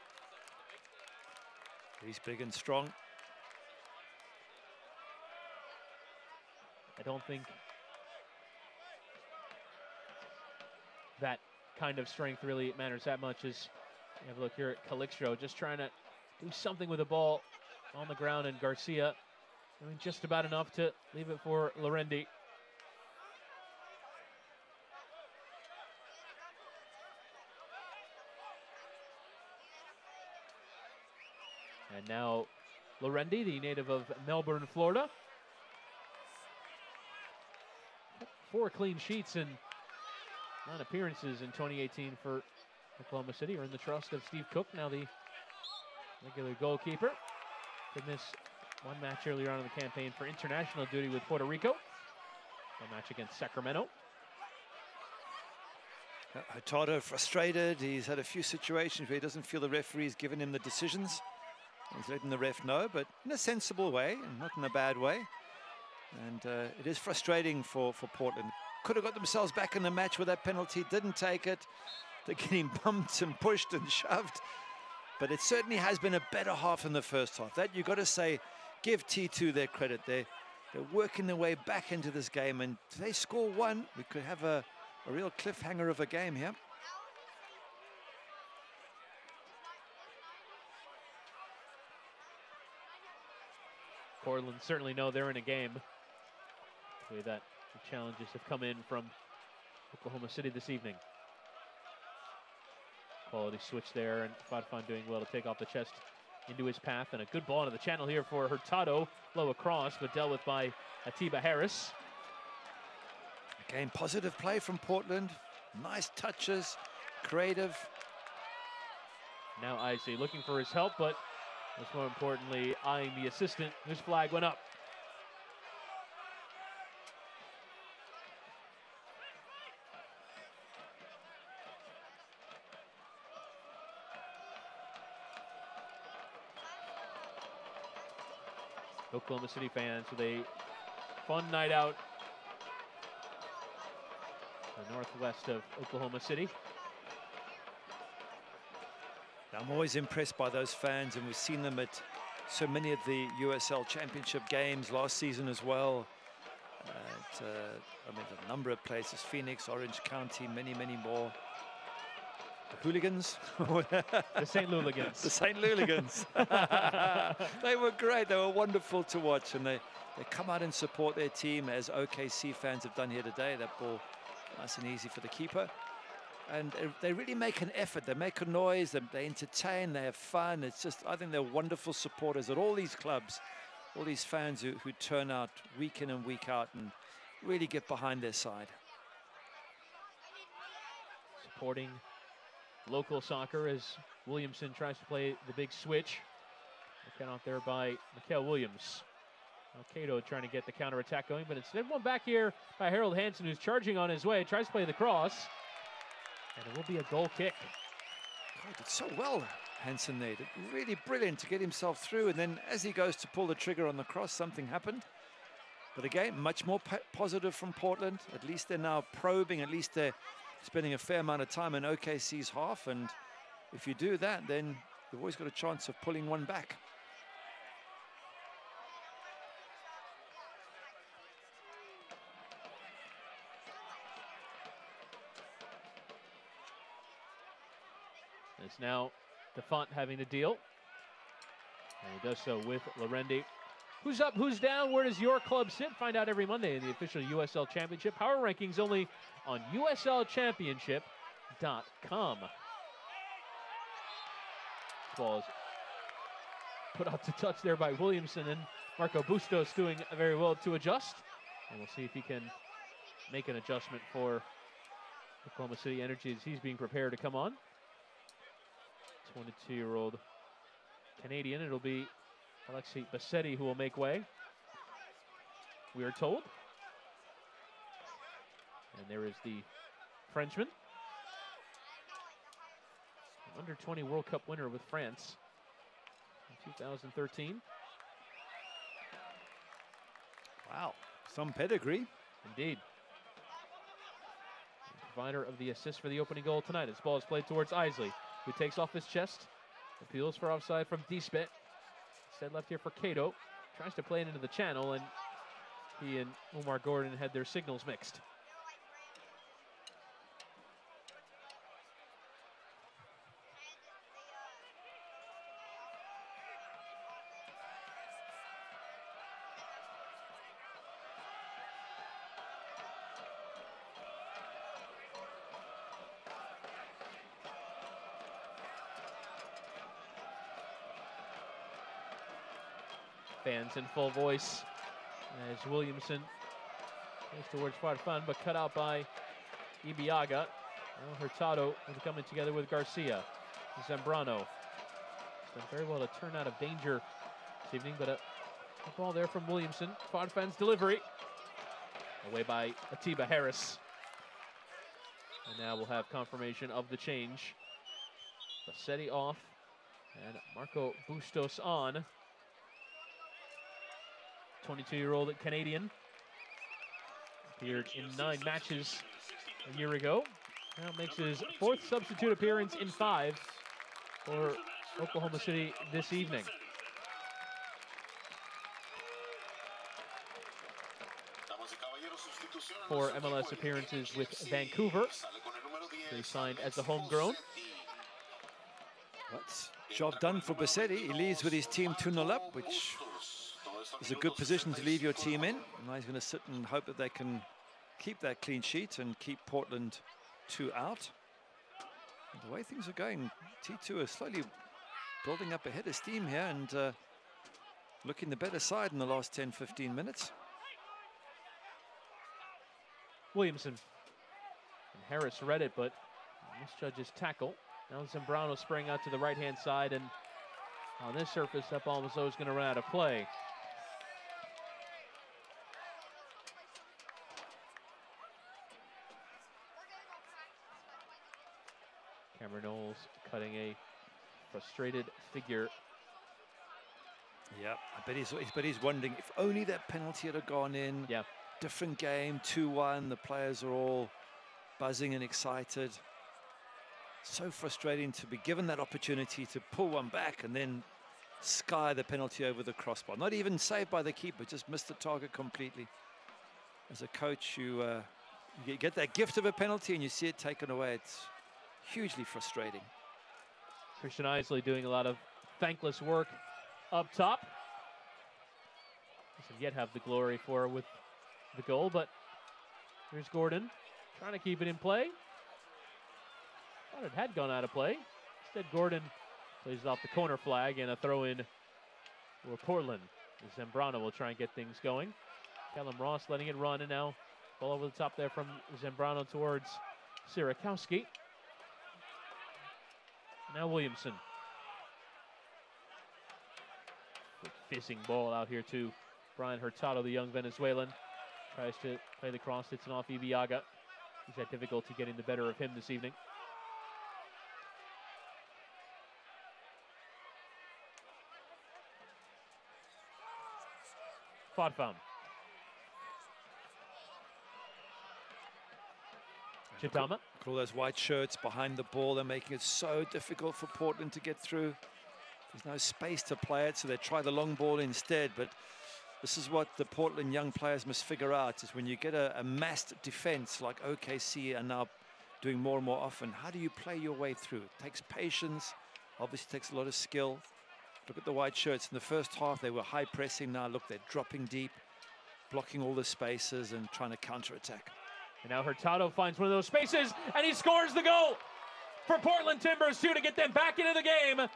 He's big and strong. I don't think that kind of strength really matters that much. As you have a look here at Calixto, just trying to do something with the ball on the ground, and Garcia doing just about enough to leave it for Lorendi. And now Lorendi, the native of Melbourne, Florida. 4 clean sheets and 9 appearances in 2018 for Oklahoma City, are in the trust of Steve Cook, now the regular goalkeeper. Did miss one match earlier on in the campaign for international duty with Puerto Rico. A match against Sacramento. Hurtado frustrated. He's had a few situations where he doesn't feel the referee's given him the decisions. He's letting the ref know, but in a sensible way and not in a bad way. And it is frustrating for Portland. Could have got themselves back in the match with that penalty, didn't take it. They're getting bumped and pushed and shoved. But it certainly has been a better half than the first half. That you've got to say, give T2 their credit. They're working their way back into this game, and if they score one, we could have a real cliffhanger of a game here. Portland certainly know they're in a game. The way that the challenges have come in from Oklahoma City this evening. Quality switch there, and Fadfan doing well to take off the chest into his path, and a good ball into the channel here for Hurtado. Low across, but dealt with by Atiba Harris. Again, positive play from Portland. Nice touches, creative. Now Isley looking for his help, but most more importantly, eyeing the assistant whose flag went up. Oklahoma City fans with a fun night out in the northwest of Oklahoma City. I'm always impressed by those fans, and we've seen them at so many of the USL Championship games last season as well. I mean, a number of places, Phoenix, Orange County, many, many more. The Hooligans. The St. Luligans. The St. Luligans. They were great. They were wonderful to watch, and they come out and support their team, as OKC fans have done here today. That ball nice and easy for the keeper. And they really make an effort. They make a noise, they entertain, they have fun. It's just, I think they're wonderful supporters at all these clubs, all these fans who turn out week in and week out and really get behind their side. Supporting local soccer as Williamson tries to play the big switch. Cut off there by Mikael Williams. Now Cato trying to get the counterattack going, but instead one back here by Harold Hansen, who's charging on his way, tries to play the cross, and it will be a goal kick. Oh, did so well, Hansen there. Did really brilliant to get himself through, and then as he goes to pull the trigger on the cross, something happened. But again, much more positive from Portland. At least they're now probing, at least they're spending a fair amount of time in OKC's half, and if you do that, then you've always got a chance of pulling one back. It's now DeFont having to deal, and he does so with Lorendi. Who's up, who's down, where does your club sit? Find out every Monday in the official USL Championship Power Rankings only on USLChampionship.com. Ball is put out to touch there by Williamson, and Marco Bustos doing very well to adjust. And we'll see if he can make an adjustment for Oklahoma City Energy as he's being prepared to come on. 22-year-old Canadian. It'll be Alexi Bassetti who will make way, we are told. And there is the Frenchman. An under-20 World Cup winner with France in 2013. Wow, some pedigree. Indeed. The provider of the assist for the opening goal tonight. This ball is played towards Isley, who takes off his chest, appeals for offside from Dispet. Instead left here for Cato, tries to play it into the channel, and he and Omar Gordon had their signals mixed. Fans in full voice as Williamson goes towards Farfan, but cut out by Ibiaga. Now Hurtado is coming together with Garcia. Zambrano. It's done very well to turn out of danger this evening, but a ball there from Williamson. Farfan's delivery. Away by Atiba Harris. And now we'll have confirmation of the change. Bassetti off and Marco Bustos on. 22-year-old Canadian. Appeared in 9 matches a year ago. Now makes his 4th substitute appearance in 5 for Oklahoma City this evening. Four MLS appearances with Vancouver. They signed as a homegrown. That's job done for Bassetti. He leads with his team 2-0 up, which is a good position to leave your team in. Now he's going to sit and hope that they can keep that clean sheet and keep Portland 2 out. And the way things are going, T2 are slowly building up a head of steam here and looking the better side in the last 10-15 minutes. Williamson and Harris read it, but misjudges tackle. Now Zambrano spraying out to the right-hand side, and on this surface, that ball was always going to run out of play. Cameron Knowles cutting a frustrated figure. Yeah, I bet he's wondering if only that penalty had gone in. Yeah. Different game, 2-1. The players are all buzzing and excited. So frustrating to be given that opportunity to pull one back and then sky the penalty over the crossbar. Not even saved by the keeper, just missed the target completely. As a coach, you get that gift of a penalty and you see it taken away. It's hugely frustrating. Christian Isley doing a lot of thankless work up top. Doesn't yet have the glory for with the goal, but here's Gordon trying to keep it in play. Thought it had gone out of play. Instead, Gordon plays it off the corner flag and a throw in for Portland. Zambrano will try and get things going. Callum Ross letting it run, and now ball over the top there from Zambrano towards Sierakowski. Now Williamson. Good fizzing ball out here to Brian Hurtado, the young Venezuelan. Tries to play the cross, hits it off Ibiaga. He's had difficulty getting the better of him this evening. Fodfam. Chitama. Look at all those white shirts behind the ball. They're making it so difficult for Portland to get through. There's no space to play it, so they try the long ball instead. But this is what the Portland young players must figure out, is when you get a massed defense like OKC are now doing more and more often, how do you play your way through? It takes patience, obviously takes a lot of skill. Look at the white shirts. In the first half, they were high pressing. Now look, they're dropping deep, blocking all the spaces and trying to counter-attack. And now Hurtado finds one of those spaces, and he scores the goal for Portland Timbers, too, to get them back into the game.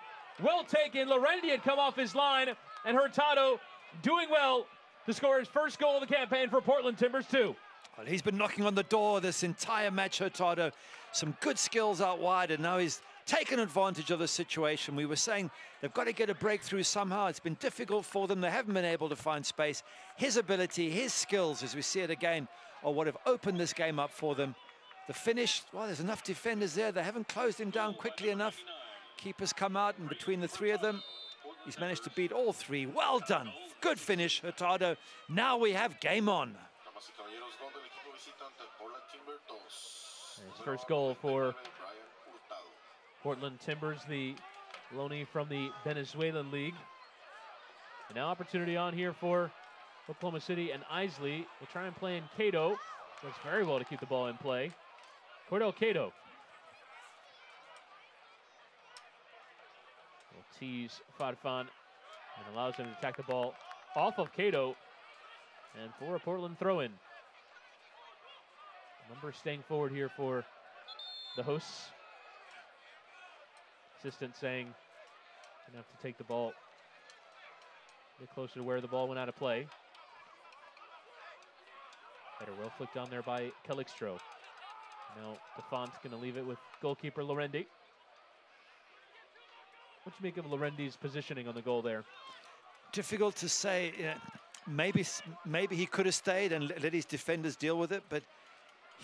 Well taken. Lorendi had come off his line, and Hurtado doing well to score his first goal of the campaign for Portland Timbers, too. Well, he's been knocking on the door this entire match, Hurtado. Some good skills out wide, and now he's taken advantage of the situation. We were saying they've got to get a breakthrough somehow. It's been difficult for them. They haven't been able to find space. His ability, his skills, as we see it again, are what have opened this game up for them. The finish, well, there's enough defenders there. They haven't closed him down quickly enough. Keepers come out, and between the three of them, he's managed to beat all three. Well done. Good finish, Hurtado. Now we have game on. His first goal for Portland Timbers, the loanee from the Venezuelan League. And now opportunity on here for Oklahoma City and Isley. Will try and play in Cato. Does very well to keep the ball in play. Cordell Cato. Will tease Farfan and allows him to attack the ball off of Cato. And for a Portland throw-in. Number staying forward here for the hosts. Assistant saying, gonna have to take the ball a bit closer to where the ball went out of play. Better well flicked on there by Calixtro. Now DeFont's gonna leave it with goalkeeper Lorendi. What do you make of Lorendi's positioning on the goal there? Difficult to say. Maybe he could have stayed and let his defenders deal with it, but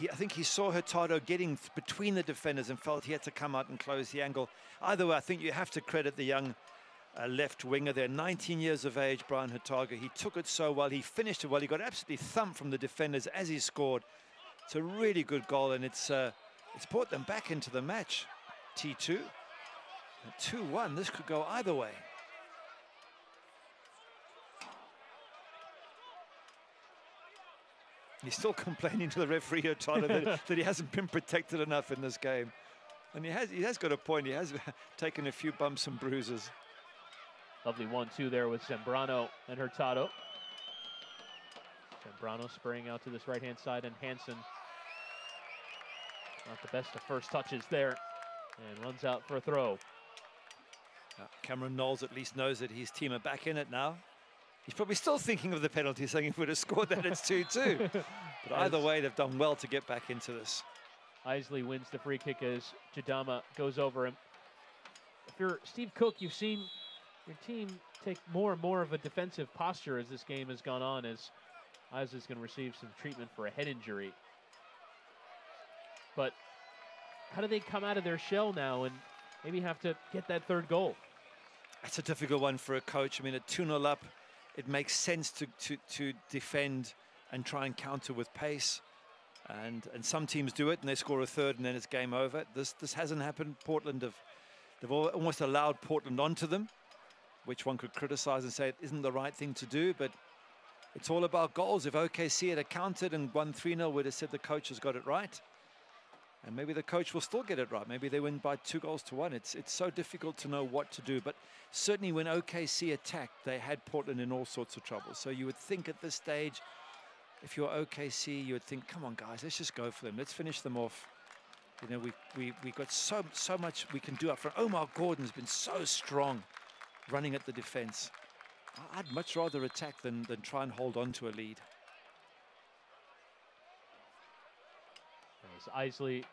I think he saw Hurtado getting between the defenders and felt he had to come out and close the angle. Either way, I think you have to credit the young left winger there. 19 years of age, Brian Hurtado. He took it so well. He finished it well. He got absolutely thumped from the defenders as he scored. It's a really good goal, and it's brought them back into the match. T2. 2-1. This could go either way. He's still complaining to the referee, Hurtado, that he hasn't been protected enough in this game. And he has got a point. He has taken a few bumps and bruises. Lovely 1-2 there with Zambrano and Hurtado. Zambrano spraying out to this right-hand side, and Hansen, not the best of first touches there, and runs out for a throw. Cameron Knowles at least knows that his team are back in it now. He's probably still thinking of the penalty, saying if we'd have scored that, it's 2-2. But either way, they've done well to get back into this. Isley wins the free kick as Jadama goes over him. If you're Steve Cook, you've seen your team take more and more of a defensive posture as this game has gone on, as Isley's going to receive some treatment for a head injury. But how do they come out of their shell now and maybe have to get that third goal? That's a difficult one for a coach. I mean, at 2-0 up, it makes sense to defend and try and counter with pace. And some teams do it and they score a third and then it's game over. This hasn't happened. Portland they've almost allowed Portland onto them, which one could criticize and say it isn't the right thing to do, but it's all about goals. If OKC had countered and won 3-0, we'd have said the coach has got it right. And maybe the coach will still get it right. Maybe they win by 2-1. It's so difficult to know what to do. But certainly when OKC attacked, they had Portland in all sorts of trouble. So you would think at this stage, if you're OKC, you would think, come on, guys, let's just go for them. Let's finish them off. You know, we got so much we can do up front. Omar Gordon's been so strong running at the defense. I'd much rather attack than try and hold on to a lead. As Isley,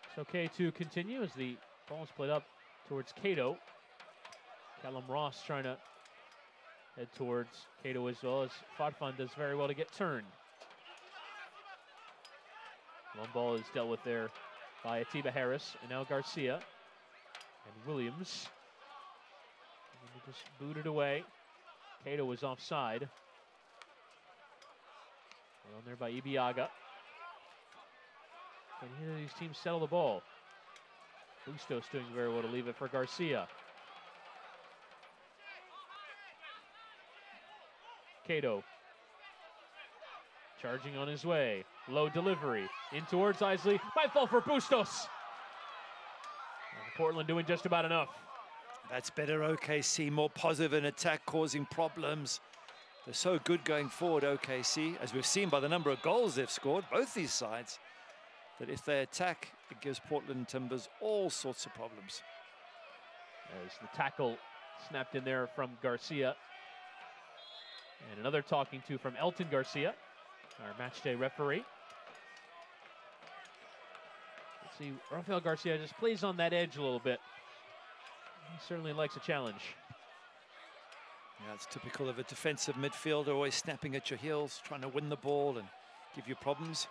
it's okay to continue as the ball's played up towards Cato. Callum Ross trying to head towards Cato as well, as Fadfan does very well to get turned. One ball is dealt with there by Atiba Harris, and now Garcia and Williams. And they just booted away. Cato was offside. On there by Ibiaga. But here these teams settle the ball. Bustos doing very well to leave it for Garcia. Cato charging on his way. Low delivery in towards Isley. Might fall for Bustos. And Portland doing just about enough. That's better OKC, more positive in attack, causing problems. They're so good going forward, OKC, as we've seen by the number of goals they've scored, both these sides, that if they attack, it gives Portland Timbers all sorts of problems. As the tackle snapped in there from Garcia. And another talking to from Elton Garcia, our match day referee. Let's see, Rafael Garcia just plays on that edge a little bit. He certainly likes a challenge. Yeah, it's typical of a defensive midfielder, always snapping at your heels, trying to win the ball and give you problems.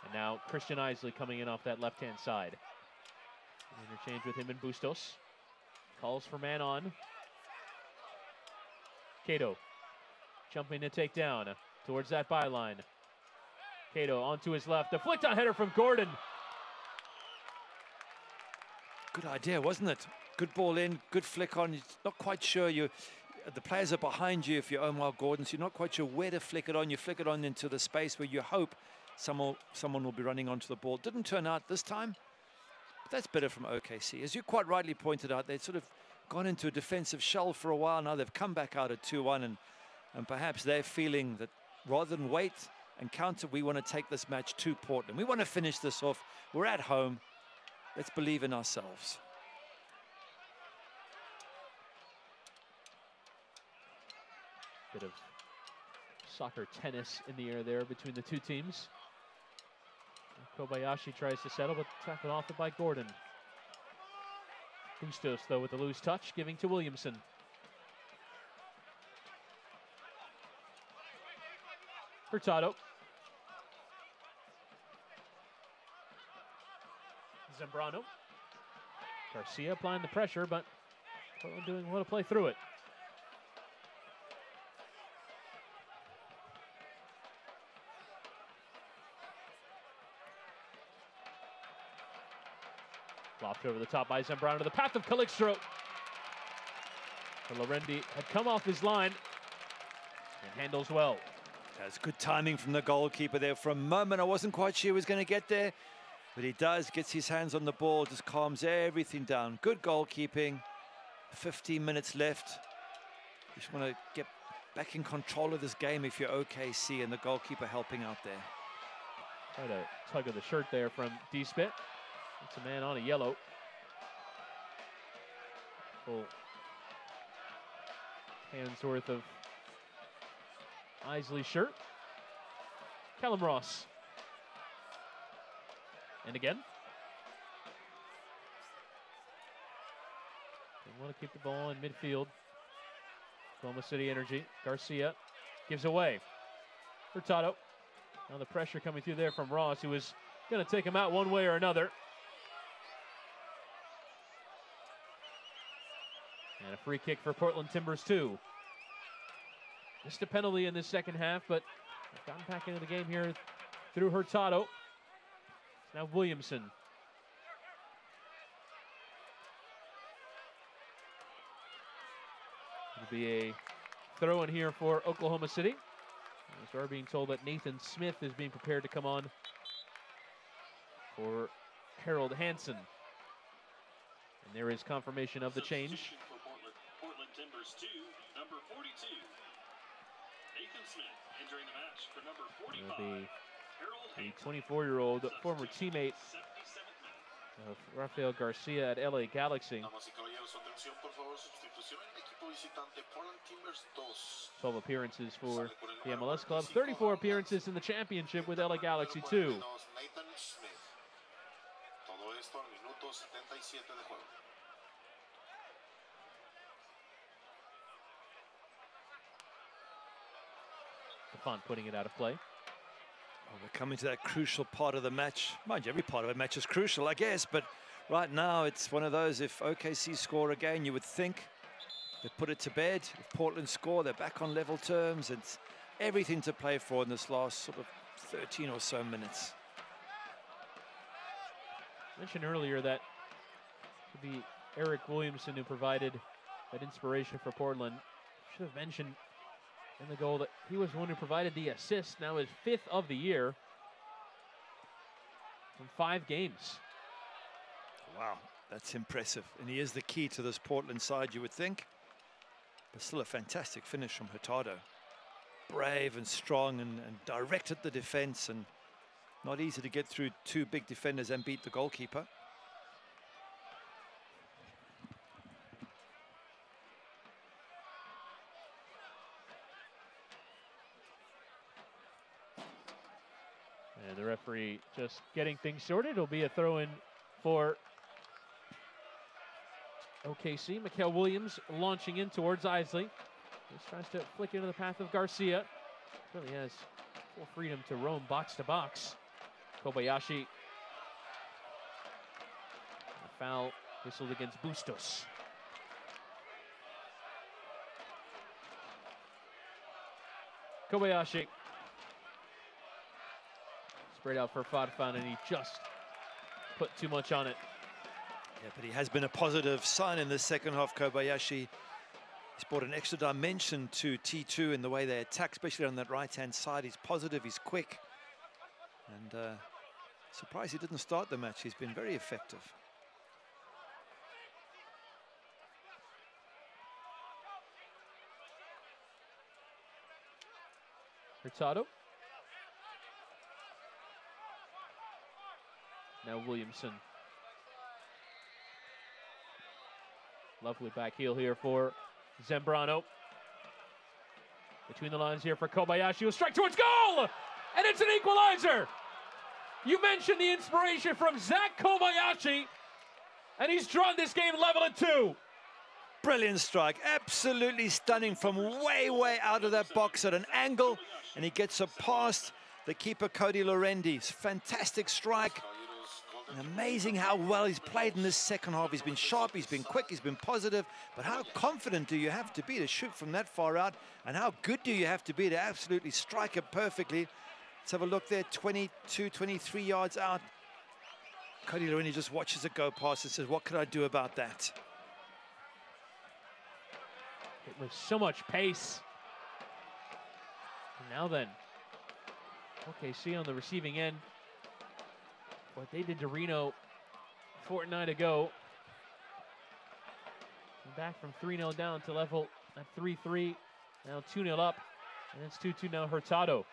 And now Christian Isley coming in off that left-hand side. Interchange with him and Bustos. Calls for man on. Cato jumping to take down towards that byline. Cato onto his left. The flicked on header from Gordon. Good idea, wasn't it? Good ball in, good flick on. You're not quite sure the players are behind you if you're Omar Gordon, so you're not quite sure where to flick it on. You flick it on into the space where you hope someone will be running onto the ball. Didn't turn out this time, but that's better from OKC. As you quite rightly pointed out, they'd sort of gone into a defensive shell for a while. Now they've come back out at 2-1, and perhaps they're feeling that rather than wait and counter, we want to take this match to Portland. We want to finish this off. We're at home. Let's believe in ourselves. Bit of soccer tennis in the air there between the two teams. Kobayashi tries to settle, but tackled off it by Gordon. Bustos, though, with the loose touch, giving to Williamson. Hurtado. Zambrano. Garcia applying the pressure, but Portland doing well to play through it. Lopped over the top by Zambrano to the path of Calixtro. Lorendi had come off his line and handles well. That's good timing from the goalkeeper there. For a moment, I wasn't quite sure he was going to get there, but he does, gets his hands on the ball, just calms everything down. Good goalkeeping. 15 minutes left. You just want to get back in control of this game if you're OKC, and the goalkeeper helping out there. Quite a tug of the shirt there from D-Spit. It's a man on a yellow. Full hands worth of Isley shirt. Callum Ross. And again. They want to keep the ball in midfield. Oklahoma City Energy. Garcia gives away. Hurtado. Now the pressure coming through there from Ross, who was going to take him out one way or another. And a free kick for Portland Timbers, too. Just a penalty in this second half, but they've gotten back into the game here through Hurtado. It's now Williamson. It'll be a throw in here for Oklahoma City. As we're being told that Nathan Smith is being prepared to come on for Harold Hansen. And there is confirmation of the change. Portland Timbers 2, number 42. Nathan Smith entering the match for number 45. It'll be The 24-year-old former teammate of Rafael Garcia at LA Galaxy. 12 appearances for the MLS club, 34 appearances in the championship with LA Galaxy 2. Fun putting it out of play. Well, we're coming to that crucial part of the match. Mind you, every part of a match is crucial, I guess, but right now it's one of those, if OKC score again, you would think they put it to bed. If Portland score, they're back on level terms. It's everything to play for in this last sort of 13 or so minutes. I mentioned earlier that it could be Eric Williamson who provided that inspiration for Portland. Should have mentioned in the goal that he was the one who provided the assist, now his 5th of the year from 5 games. Wow, that's impressive. And he is the key to this Portland side, you would think. But still a fantastic finish from Hurtado. Brave and strong and directed the defense, and not easy to get through 2 big defenders and beat the goalkeeper. And the referee just getting things sorted. It'll be a throw-in for OKC. Mikael Williams launching in towards Isley. Just tries to flick into the path of Garcia. Really has full freedom to roam box to box. Kobayashi. A foul whistled against Bustos. Kobayashi. Sprayed out for Farfan, and he just put too much on it. Yeah, but he has been a positive sign in the second half, Kobayashi. He's brought an extra dimension to T2 in the way they attack, especially on that right-hand side. He's positive, he's quick. And surprised he didn't start the match. He's been very effective. Hurtado. Now Williamson. Lovely back heel here for Zambrano. Between the lines here for Kobayashi. Will strike towards goal! And it's an equalizer! You mentioned the inspiration from Zach Kobayashi, and he's drawn this game level at 2. Brilliant strike, absolutely stunning from way, way out of that box at an angle, and he gets it past the keeper, Cody Lorendi. Fantastic strike. And amazing how well he's played in this second half. He's been sharp, he's been quick, he's been positive, but how confident do you have to be to shoot from that far out, and how good do you have to be to absolutely strike it perfectly? Let's have a look there, 22, 23 yards out. Cody Lorendi just watches it go past and says, what could I do about that? It was so much pace. And now then, OKC on the receiving end. What they did to Reno a fortnight ago. Back from 3-0 down to level at 3-3. Now 2-0 up. And it's 2-2 now Hurtado.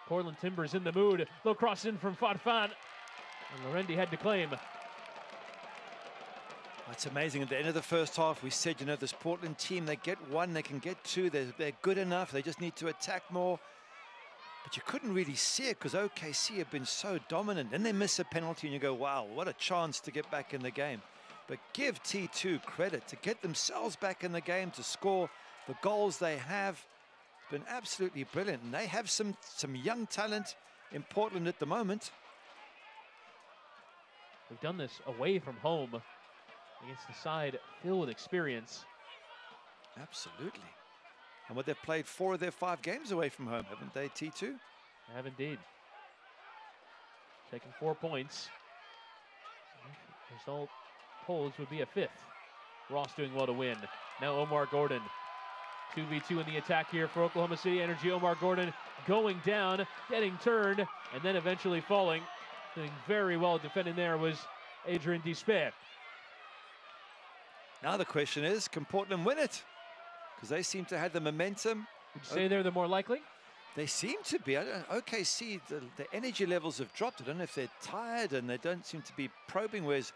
Portland Timbers in the mood. Low cross in from Farfan. And Lorendi had to claim. It's amazing. At the end of the first half, we said, you know, this Portland team, they get 1, they can get 2. They're good enough. They just need to attack more. But you couldn't really see it because OKC have been so dominant. Then they miss a penalty and you go, wow, what a chance to get back in the game. But give T2 credit to get themselves back in the game, to score the goals they have. It's been absolutely brilliant. And they have some young talent in Portland at the moment. They've done this away from home against the side filled with experience. Absolutely. And what they've played 4 of their 5 games away from home, haven't they, T2? They have indeed. Taking 4 points. Result polls would be a 5th. Ross doing well to win. Now Omar Gordon. 2v2 in the attack here for Oklahoma City Energy. Omar Gordon going down, getting turned, and then eventually falling. Doing very well defending there was Adrian Despair. Now the question is, can Portland win it? Because they seem to have the momentum. Would you say they're the more likely? They seem to be. I don't know, OKC, the energy levels have dropped. I don't know if they're tired and they don't seem to be probing, whereas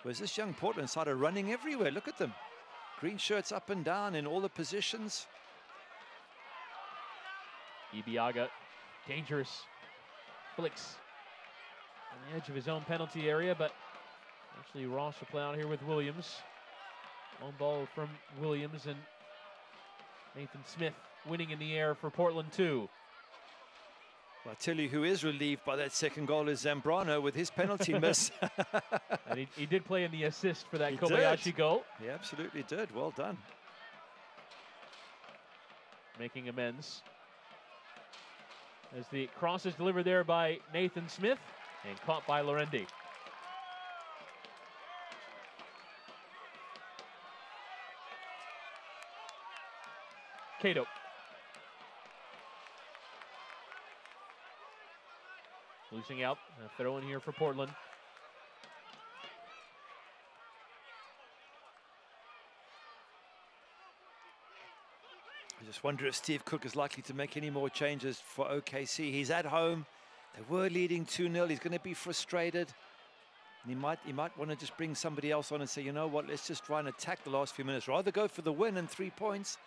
this young Portland side are running everywhere. Look at them. Green shirts up and down in all the positions. Ibiaga, dangerous flicks on the edge of his own penalty area, but actually Ross will play out here with Williams. On ball from Williams, and Nathan Smith winning in the air for Portland 2. Well, I tell you who is relieved by that second goal is Zambrano with his penalty miss. And he did play in the assist for that He Kobayashi did. goal. He absolutely did. Well done. Making amends. As the cross is delivered there by Nathan Smith and caught by Lorendi. Cato. Losing out. A throw in here for Portland. I just wonder if Steve Cook is likely to make any more changes for OKC. He's at home. They were leading 2-0. He's going to be frustrated. And he might want to just bring somebody else on and say, you know what, let's just try and attack the last few minutes. Rather go for the win and 3 points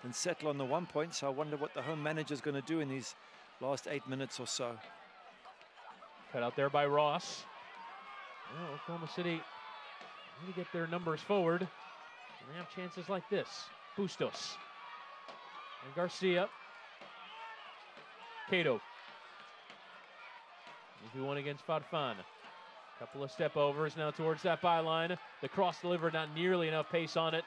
than settle on the 1 point. So I wonder what the home manager is going to do in these last 8 minutes or so. Cut out there by Ross. Well, Oklahoma City need to get their numbers forward. And they have chances like this. Bustos. And Garcia. Cato. 2-1 against Farfan. Couple of step overs now towards that byline. The cross delivered, not nearly enough pace on it.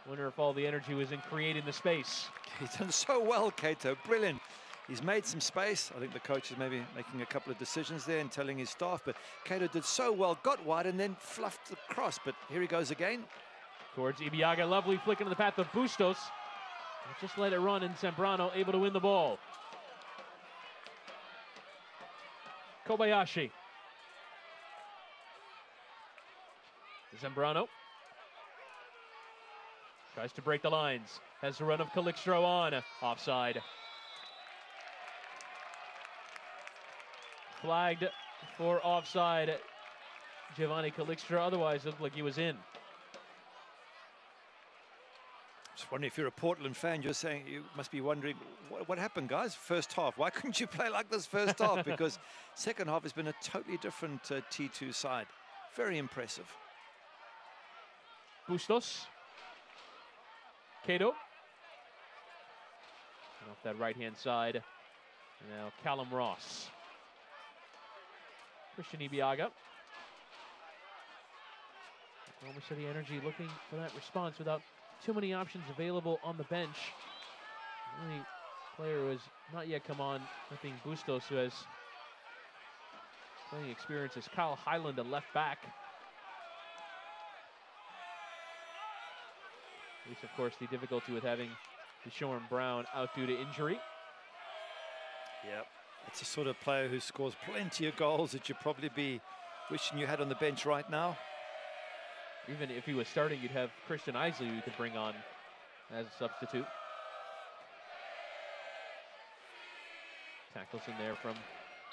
Wonder if all the energy was in creating the space. He's done so well, Cato. Brilliant. He's made some space. I think the coach is maybe making a couple of decisions there and telling his staff, but Cato did so well, got wide and then fluffed the cross. But here he goes again. Towards Ibiaga, lovely flick into the path of Bustos. Just let it run, and Zambrano able to win the ball. Kobayashi. Zambrano. Tries to break the lines. Has the run of Calixtro on. Offside. Flagged for offside. Giovanni Calixtro, otherwise looked like he was in. Just wondering if you're a Portland fan, you're saying, you must be wondering, what happened, guys? First half, why couldn't you play like this first half? Because second half has been a totally different T2 side. Very impressive. Bustos. Cato. And off that right-hand side. Now Callum Ross. Christian Ibiaga. Oklahoma City Energy looking for that response without too many options available on the bench. The only player who has not yet come on, that being Bustos, who has plenty of experience, is Kyle Highland, a left back. At least, of course, the difficulty with having Deshaun Brown out due to injury. Yep, it's a sort of player who scores plenty of goals that you'd probably be wishing you had on the bench right now. Even if he was starting, you'd have Christian Isley who you could bring on as a substitute. Tackles in there from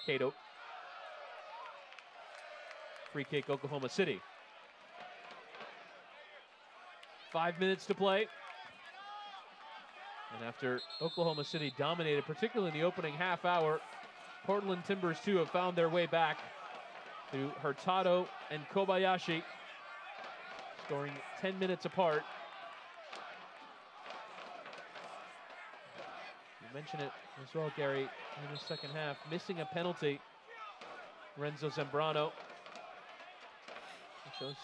Cato. Free kick, Oklahoma City. 5 minutes to play. And after Oklahoma City dominated, particularly in the opening half hour, Portland Timbers too have found their way back to Hurtado and Kobayashi, scoring 10 minutes apart. You mentioned it as well, Gary, in the second half, missing a penalty. Renzo Zambrano. It shows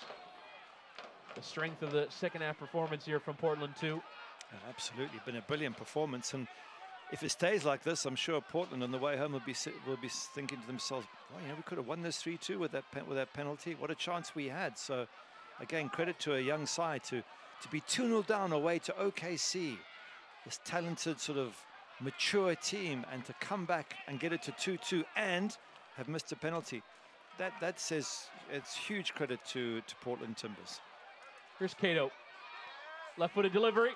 the strength of the second half performance here from Portland too. Absolutely, been a brilliant performance, and if it stays like this, I'm sure Portland on the way home will be thinking to themselves, well, you know, we could have won this 3-2 with that penalty. What a chance we had. So again, credit to a young side to be 2-0 down away to OKC, this talented sort of mature team, and to come back and get it to 2-2 and have missed a penalty. That says it's huge credit to Portland Timbers. Here's Cato. Left-footed delivery.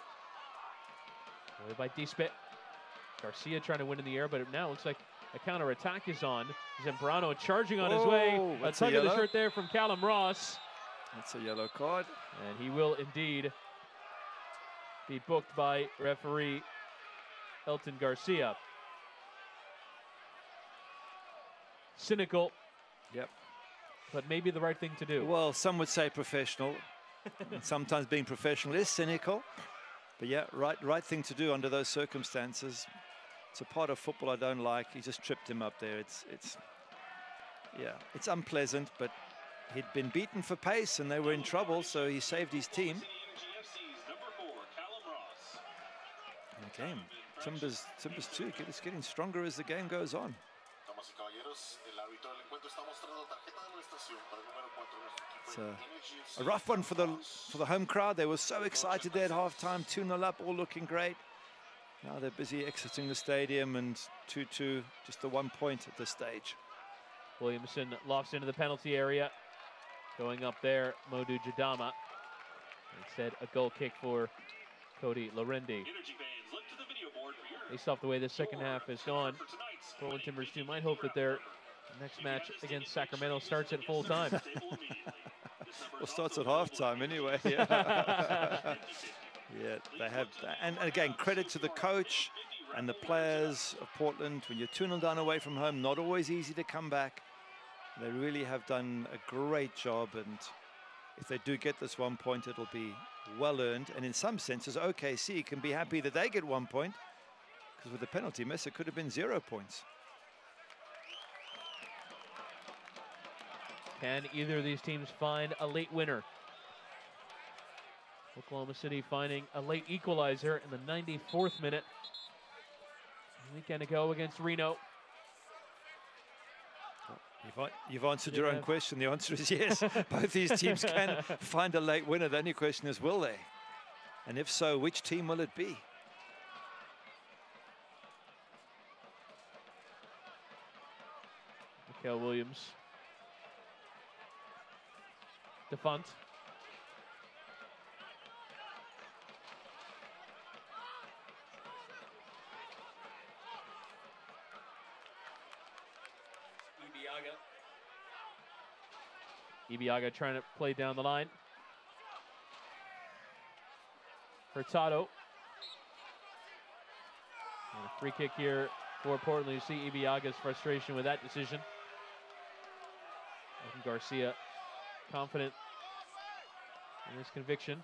Away by D-Spit. Garcia trying to win in the air, but it now looks like a counter-attack is on. Zambrano charging on his way. A tug of the shirt there from Callum Ross. That's a yellow card. And he will indeed be booked by referee Elton Garcia. Cynical. Yep. But maybe the right thing to do. Well, some would say professional. And sometimes being professional is cynical. But yeah, right thing to do under those circumstances. It's a part of football I don't like. He just tripped him up there. It's unpleasant, but he'd been beaten for pace and they were in trouble, so he saved his team. Again, Timbers 2, it's getting stronger as the game goes on. It's a rough one for the home crowd. They were so excited there at halftime, 2-0 up, all looking great. Now they're busy exiting the stadium, and 2-2, just the 1 point at this stage. Williamson lofts into the penalty area. Going up there, Modu Jadama. Instead, a goal kick for Cody Lorendi. Based off the way this second half has gone, Portland Timbers 2 might hope that their next match against Sacramento starts at full time. Well, starts at halftime anyway. Yeah. Yeah, they have, and again, credit to the coach and the players of Portland. When you're 2-0 down away from home, not always easy to come back. They really have done a great job, and if they do get this 1 point, it'll be well earned. And in some senses, OKC can be happy that they get 1 point, because with the penalty miss, it could have been 0 points. Can either of these teams find a late winner? Oklahoma City finding a late equalizer in the 94th minute. A weekend ago against Reno. You've answered your own question. The answer is yes. Both these teams can find a late winner. The only question is, will they? And if so, which team will it be? Mikael Williams. Defont. Ibiaga trying to play down the line. Hurtado. And a free kick here for Portland. You see Ibiaga's frustration with that decision. Garcia confident in his conviction.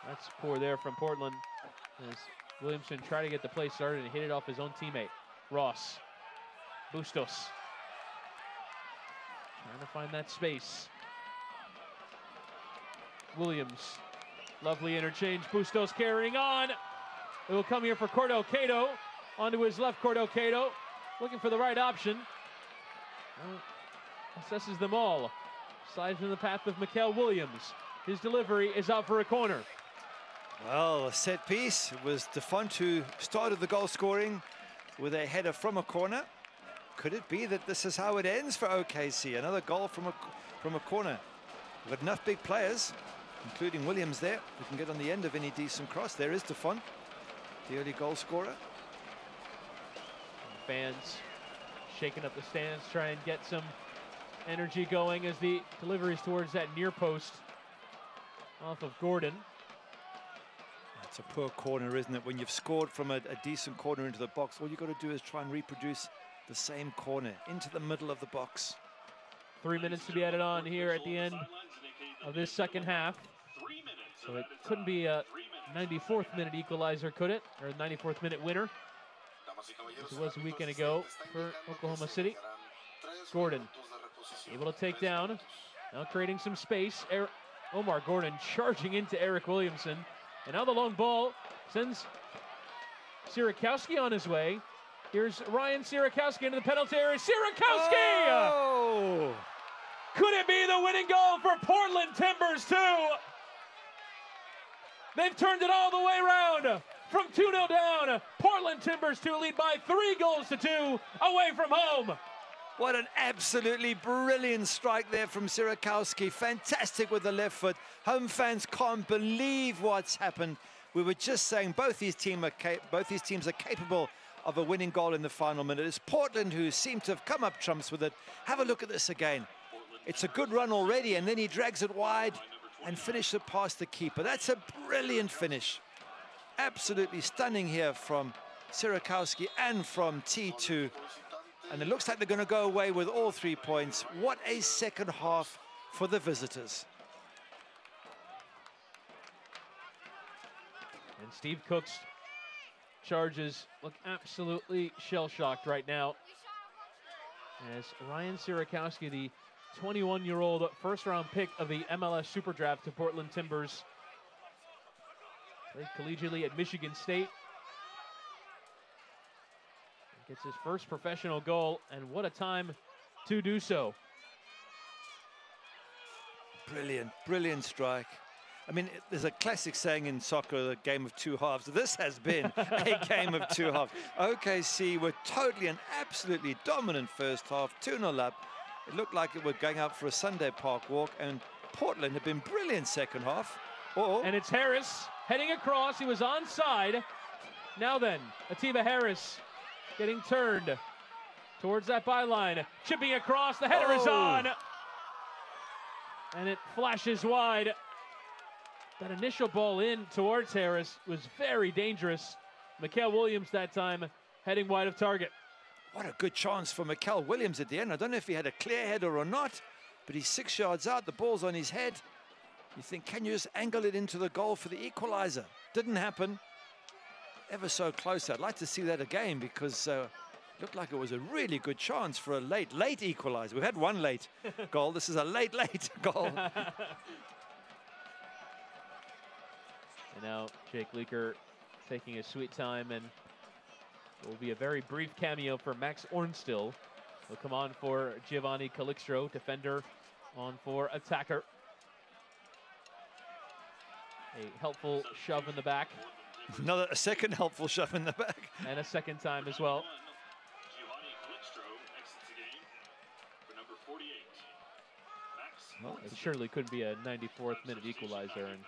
That's poor there from Portland as Williamson tried to get the play started and hit it off his own teammate. Ross. Bustos. Trying to find that space. Williams. Lovely interchange. Bustos carrying on. It will come here for Cordell Cato. Onto his left, Cordell Cato. Looking for the right option. Assesses them all. Slides in the path of Mikael Williams. His delivery is out for a corner. Well, a set piece. It was Defont who started the goal scoring with a header from a corner. Could it be that this is how it ends for OKC? Another goal from a corner. We've got enough big players, including Williams there, who can get on the end of any decent cross. There is Defont, the early goal scorer. Fans shaking up the stands, try and get some energy going as the deliveries towards that near post off of Gordon. It's a poor corner, isn't it? When you've scored from a decent corner into the box, all you've got to do is try and reproduce the same corner into the middle of the box. 3 minutes to be added on here at the end of this second half. So it couldn't be a 94th minute equalizer, could it? Or a 94th minute winner, as it was a weekend ago for Oklahoma City. Gordon able to take down, now creating some space. Omar Gordon charging into Eric Williamson. And now the long ball sends Sierakowski on his way. Here's Ryan Sierakowski into the penalty area. Sierakowski! Oh! Could it be the winning goal for Portland Timbers 2? They've turned it all the way around. From 2-0 down, Portland Timbers 2 lead by 3-2 away from home. What an absolutely brilliant strike there from Sierakowski. Fantastic with the left foot. Home fans can't believe what's happened. We were just saying both these teams are capable of a winning goal in the final minute. It's Portland who seem to have come up trumps with it. Have a look at this again. It's a good run already, and then he drags it wide and finishes it past the keeper. That's a brilliant finish. Absolutely stunning here from Sierakowski and from T2. And it looks like they're going to go away with all 3 points. What a second half for the visitors. And Steve Cook's charges look absolutely shell-shocked right now, as Ryan Sierakowski, the 21-year-old first-round pick of the MLS Super Draft to Portland Timbers, played collegiately at Michigan State, gets his first professional goal, and what a time to do so. Brilliant, brilliant strike. I mean, there's a classic saying in soccer, the game of two halves. This has been a game of two halves. OKC were totally and absolutely dominant first half, 2-0 up. It looked like it were going out for a Sunday park walk, and Portland had been brilliant second half. And it's Harris heading across. He was onside. Now then, Atiba Harris getting turned towards that byline, chipping across. The header is on, and it flashes wide. That initial ball in towards Harris was very dangerous. Mikael Williams that time heading wide of target. What a good chance for Mikael Williams at the end. I don't know if he had a clear header or not, but he's 6 yards out. The ball's on his head. You think, can you just angle it into the goal for the equalizer? Didn't happen. Ever so close. I'd like to see that again, because it looked like it was a really good chance for a late equalizer. We've had one late goal. This is a late goal. And now Jake Leaker taking his sweet time, and it will be a very brief cameo for Max Ornstill. He'll come on for Giovanni Calixtro, defender on for attacker. A helpful shove in the back. A second helpful shove in the back. And a second time as well. Giovanni Calixtro exits the game for number 48. Max. Well, it surely couldn't be a 94th minute equalizer in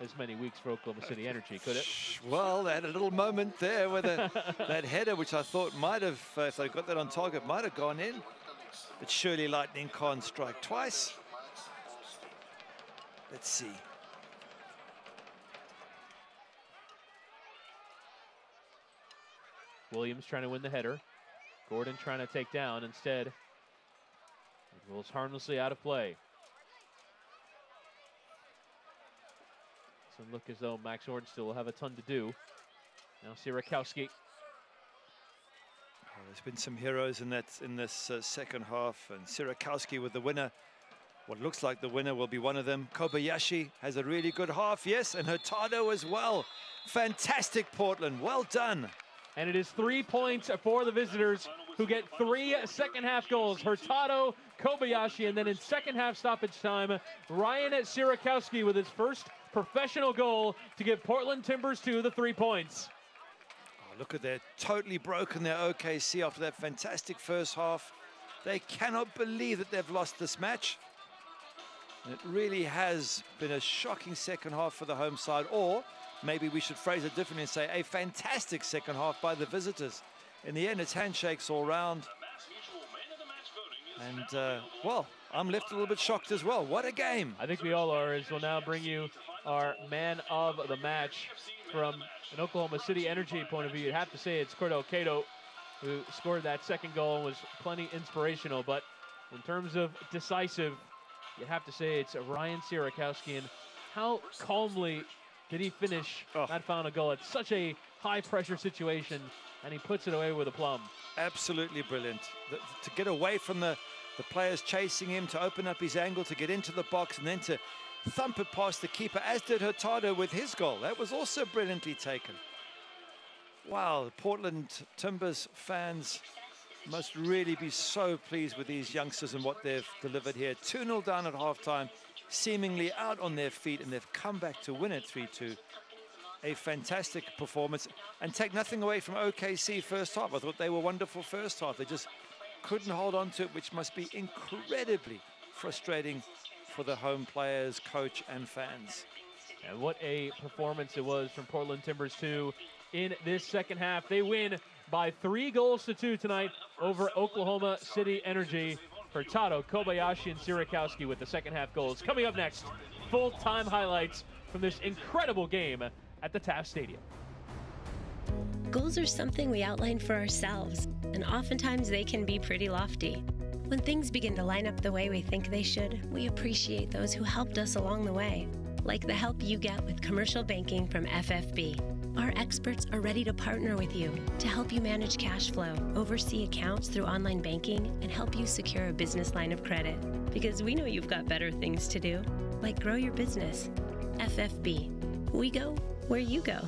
as many weeks for Oklahoma City Energy, could it? Well, they had a little moment there with that header, which I thought might have, if they got that on target, might have gone in. But surely Lightning can't strike twice. Let's see. Williams trying to win the header. Gordon trying to take down. Instead, it rolls harmlessly out of play. Doesn't look as though Max Ornstill will have a ton to do. Now Sierakowski. Oh, there's been some heroes in this second half, and Sierakowski with the winner. What looks like the winner will be one of them. Kobayashi has a really good half, yes, and Hurtado as well. Fantastic, Portland, well done. And it is 3 points for the visitors, who get 3 second half goals. Hurtado, Kobayashi, and then in second half stoppage time, Ryan Sierakowski with his first professional goal to give Portland Timbers 2 the 3 points. Oh, look at that, totally broken their OKC after that fantastic first half. They cannot believe that they've lost this match. And it really has been a shocking second half for the home side, or maybe we should phrase it differently and say a fantastic second half by the visitors. In the end, it's handshakes all round. And, well, I'm left a little bit shocked as well. What a game. I think we all are, as we'll now bring you our man of the match. From an Oklahoma City Energy point of view, you'd have to say it's Cordell Cato, who scored that second goal and was plenty inspirational. But in terms of decisive, you'd have to say it's Ryan Sierakowski. And how calmly did he finish that final goal? It's such a high-pressure situation, and he puts it away with aplomb. Absolutely brilliant. To get away from the players chasing him, to open up his angle, to get into the box, and then to thump it past the keeper, as did Hurtado with his goal. That was also brilliantly taken. Wow, the Portland Timbers fans must really be so pleased with these youngsters and what they've delivered here. 2-0 down at halftime, seemingly out on their feet, and they've come back to win it 3-2. A fantastic performance, and take nothing away from OKC first half. I thought they were wonderful first half. They just couldn't hold on to it, which must be incredibly frustrating for the home players, coach, and fans. And what a performance it was from Portland Timbers 2 in this second half. They win by 3-2 tonight over Oklahoma City Energy. Hurtado, Kobayashi, and Sierakowski with the second half goals. Coming up next, full-time highlights from this incredible game at the Taft Stadium. Goals are something we outline for ourselves, and oftentimes they can be pretty lofty. When things begin to line up the way we think they should, we appreciate those who helped us along the way, like the help you get with commercial banking from FFB. Our experts are ready to partner with you to help you manage cash flow, oversee accounts through online banking, and help you secure a business line of credit. Because we know you've got better things to do, like grow your business. FFB. We go where you go.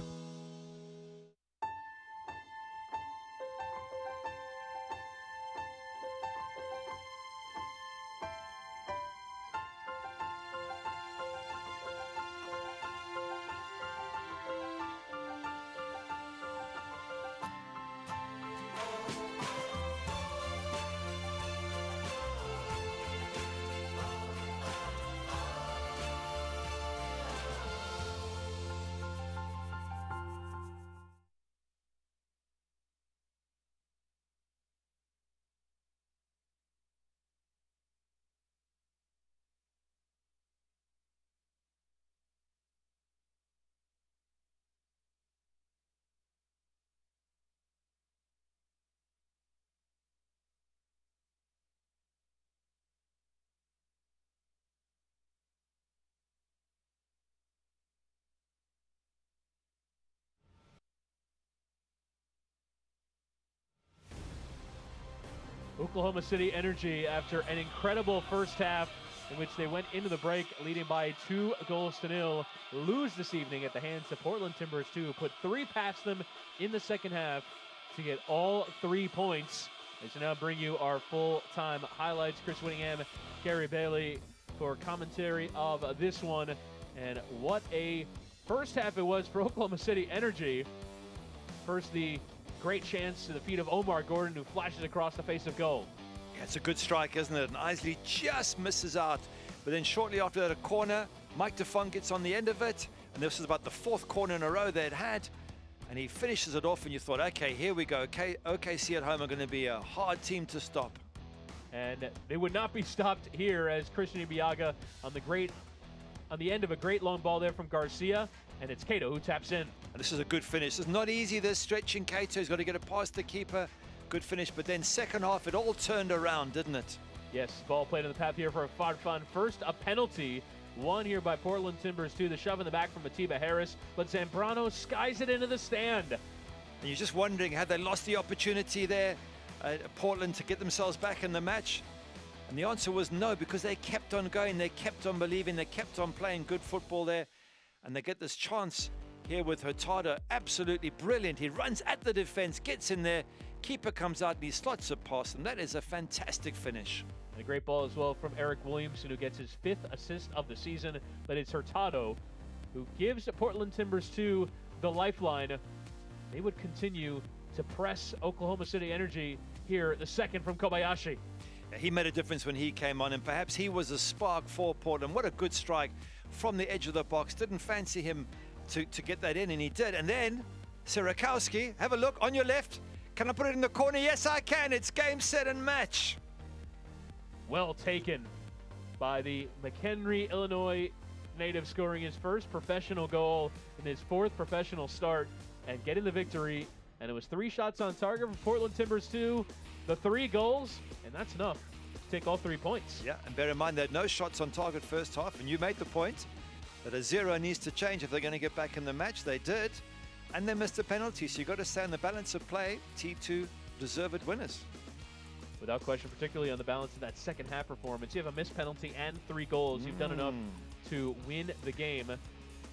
Oklahoma City Energy, after an incredible first half in which they went into the break leading by 2-0, lose this evening at the hands of Portland Timbers 2, who put 3 past them in the second half to get all 3 points. As we now bring you our full-time highlights, Chris Whittingham, Gary Bailey for commentary of this one. And what a first half it was for Oklahoma City Energy. First, the great chance to the feet of Omar Gordon, who flashes across the face of goal. Yeah, it's a good strike, isn't it? And Isley just misses out. But then shortly after that, a corner, Mike DeFong gets on the end of it. And this is about the 4th corner in a row they'd had. And he finishes it off, and you thought, okay, here we go. OKC at home are going to be a hard team to stop. And they would not be stopped here, as Christian Ibiaga on the end of a great long ball there from Garcia. And it's Cato who taps in. And this is a good finish. It's not easy, this stretching Cato. He's got to get it past the keeper. Good finish. But then second half, it all turned around, didn't it? Yes, ball played on the path here for a fun. First, a penalty. Won here by Portland Timbers 2. The shove in the back from Atiba Harris. But Zambrano skies it into the stand. And you're just wondering, had they lost the opportunity there, Portland, to get themselves back in the match? And the answer was no, because they kept on going. They kept on believing. They kept on playing good football there. And they get this chance here with Hurtado. Absolutely brilliant. He runs at the defense, gets in there. Keeper comes out and he slots it past him. That is a fantastic finish. And a great ball as well from Eric Williamson, who gets his 5th assist of the season. But it's Hurtado who gives Portland Timbers 2 the lifeline. They would continue to press Oklahoma City Energy here, the second from Kobayashi. He made a difference when he came on, and perhaps he was a spark for Portland. What a good strike from the edge of the box. Didn't fancy him to get that in, and he did. And then Sierakowski, have a look on your left. Can I put it in the corner? Yes, I can. It's game, set, and match. Well taken by the McHenry, Illinois native, scoring his first professional goal in his 4th professional start and getting the victory. And it was 3 shots on target for Portland Timbers 2, the 3 goals, and that's enough to take all 3 points. Yeah, and bear in mind they had no shots on target first half, and you made the point that a 0 needs to change if they're going to get back in the match. They did, and they missed a penalty, so you've got to stay on the balance of play. T2 deserved winners. Without question, particularly on the balance of that second half performance. You have a missed penalty and 3 goals. You've done enough to win the game.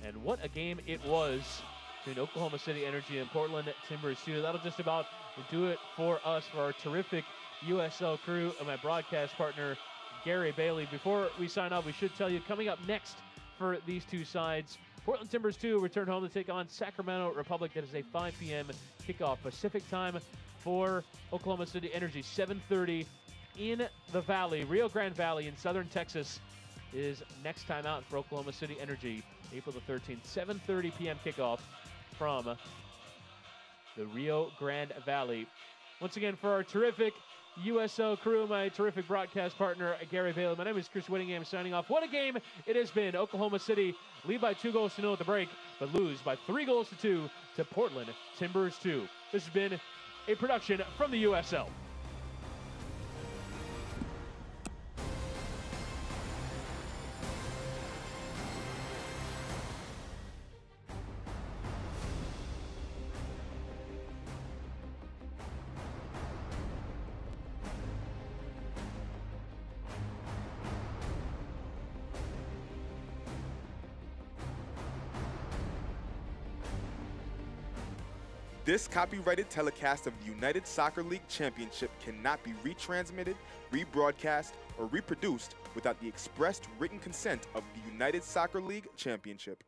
And what a game it was between Oklahoma City Energy and Portland Timbers 2. That'll just about do it for us, for our terrific USL crew and my broadcast partner, Gary Bailey. Before we sign off, we should tell you, coming up next for these two sides, Portland Timbers 2 return home to take on Sacramento Republic. That is a 5 p.m. kickoff Pacific time for Oklahoma City Energy. 7:30 in the Valley, Rio Grande Valley in southern Texas is next time out for Oklahoma City Energy. April the 13th, 7:30 p.m. kickoff from the Rio Grande Valley. Once again, for our terrific USL crew, my terrific broadcast partner, Gary Bailey, my name is Chris Whittingham, signing off. What a game it has been. Oklahoma City lead by 2-0 at the break, but lose by 3-2 to Portland Timbers 2. This has been a production from the USL. This copyrighted telecast of the United Soccer League Championship cannot be retransmitted, rebroadcast, or reproduced without the expressed written consent of the United Soccer League Championship.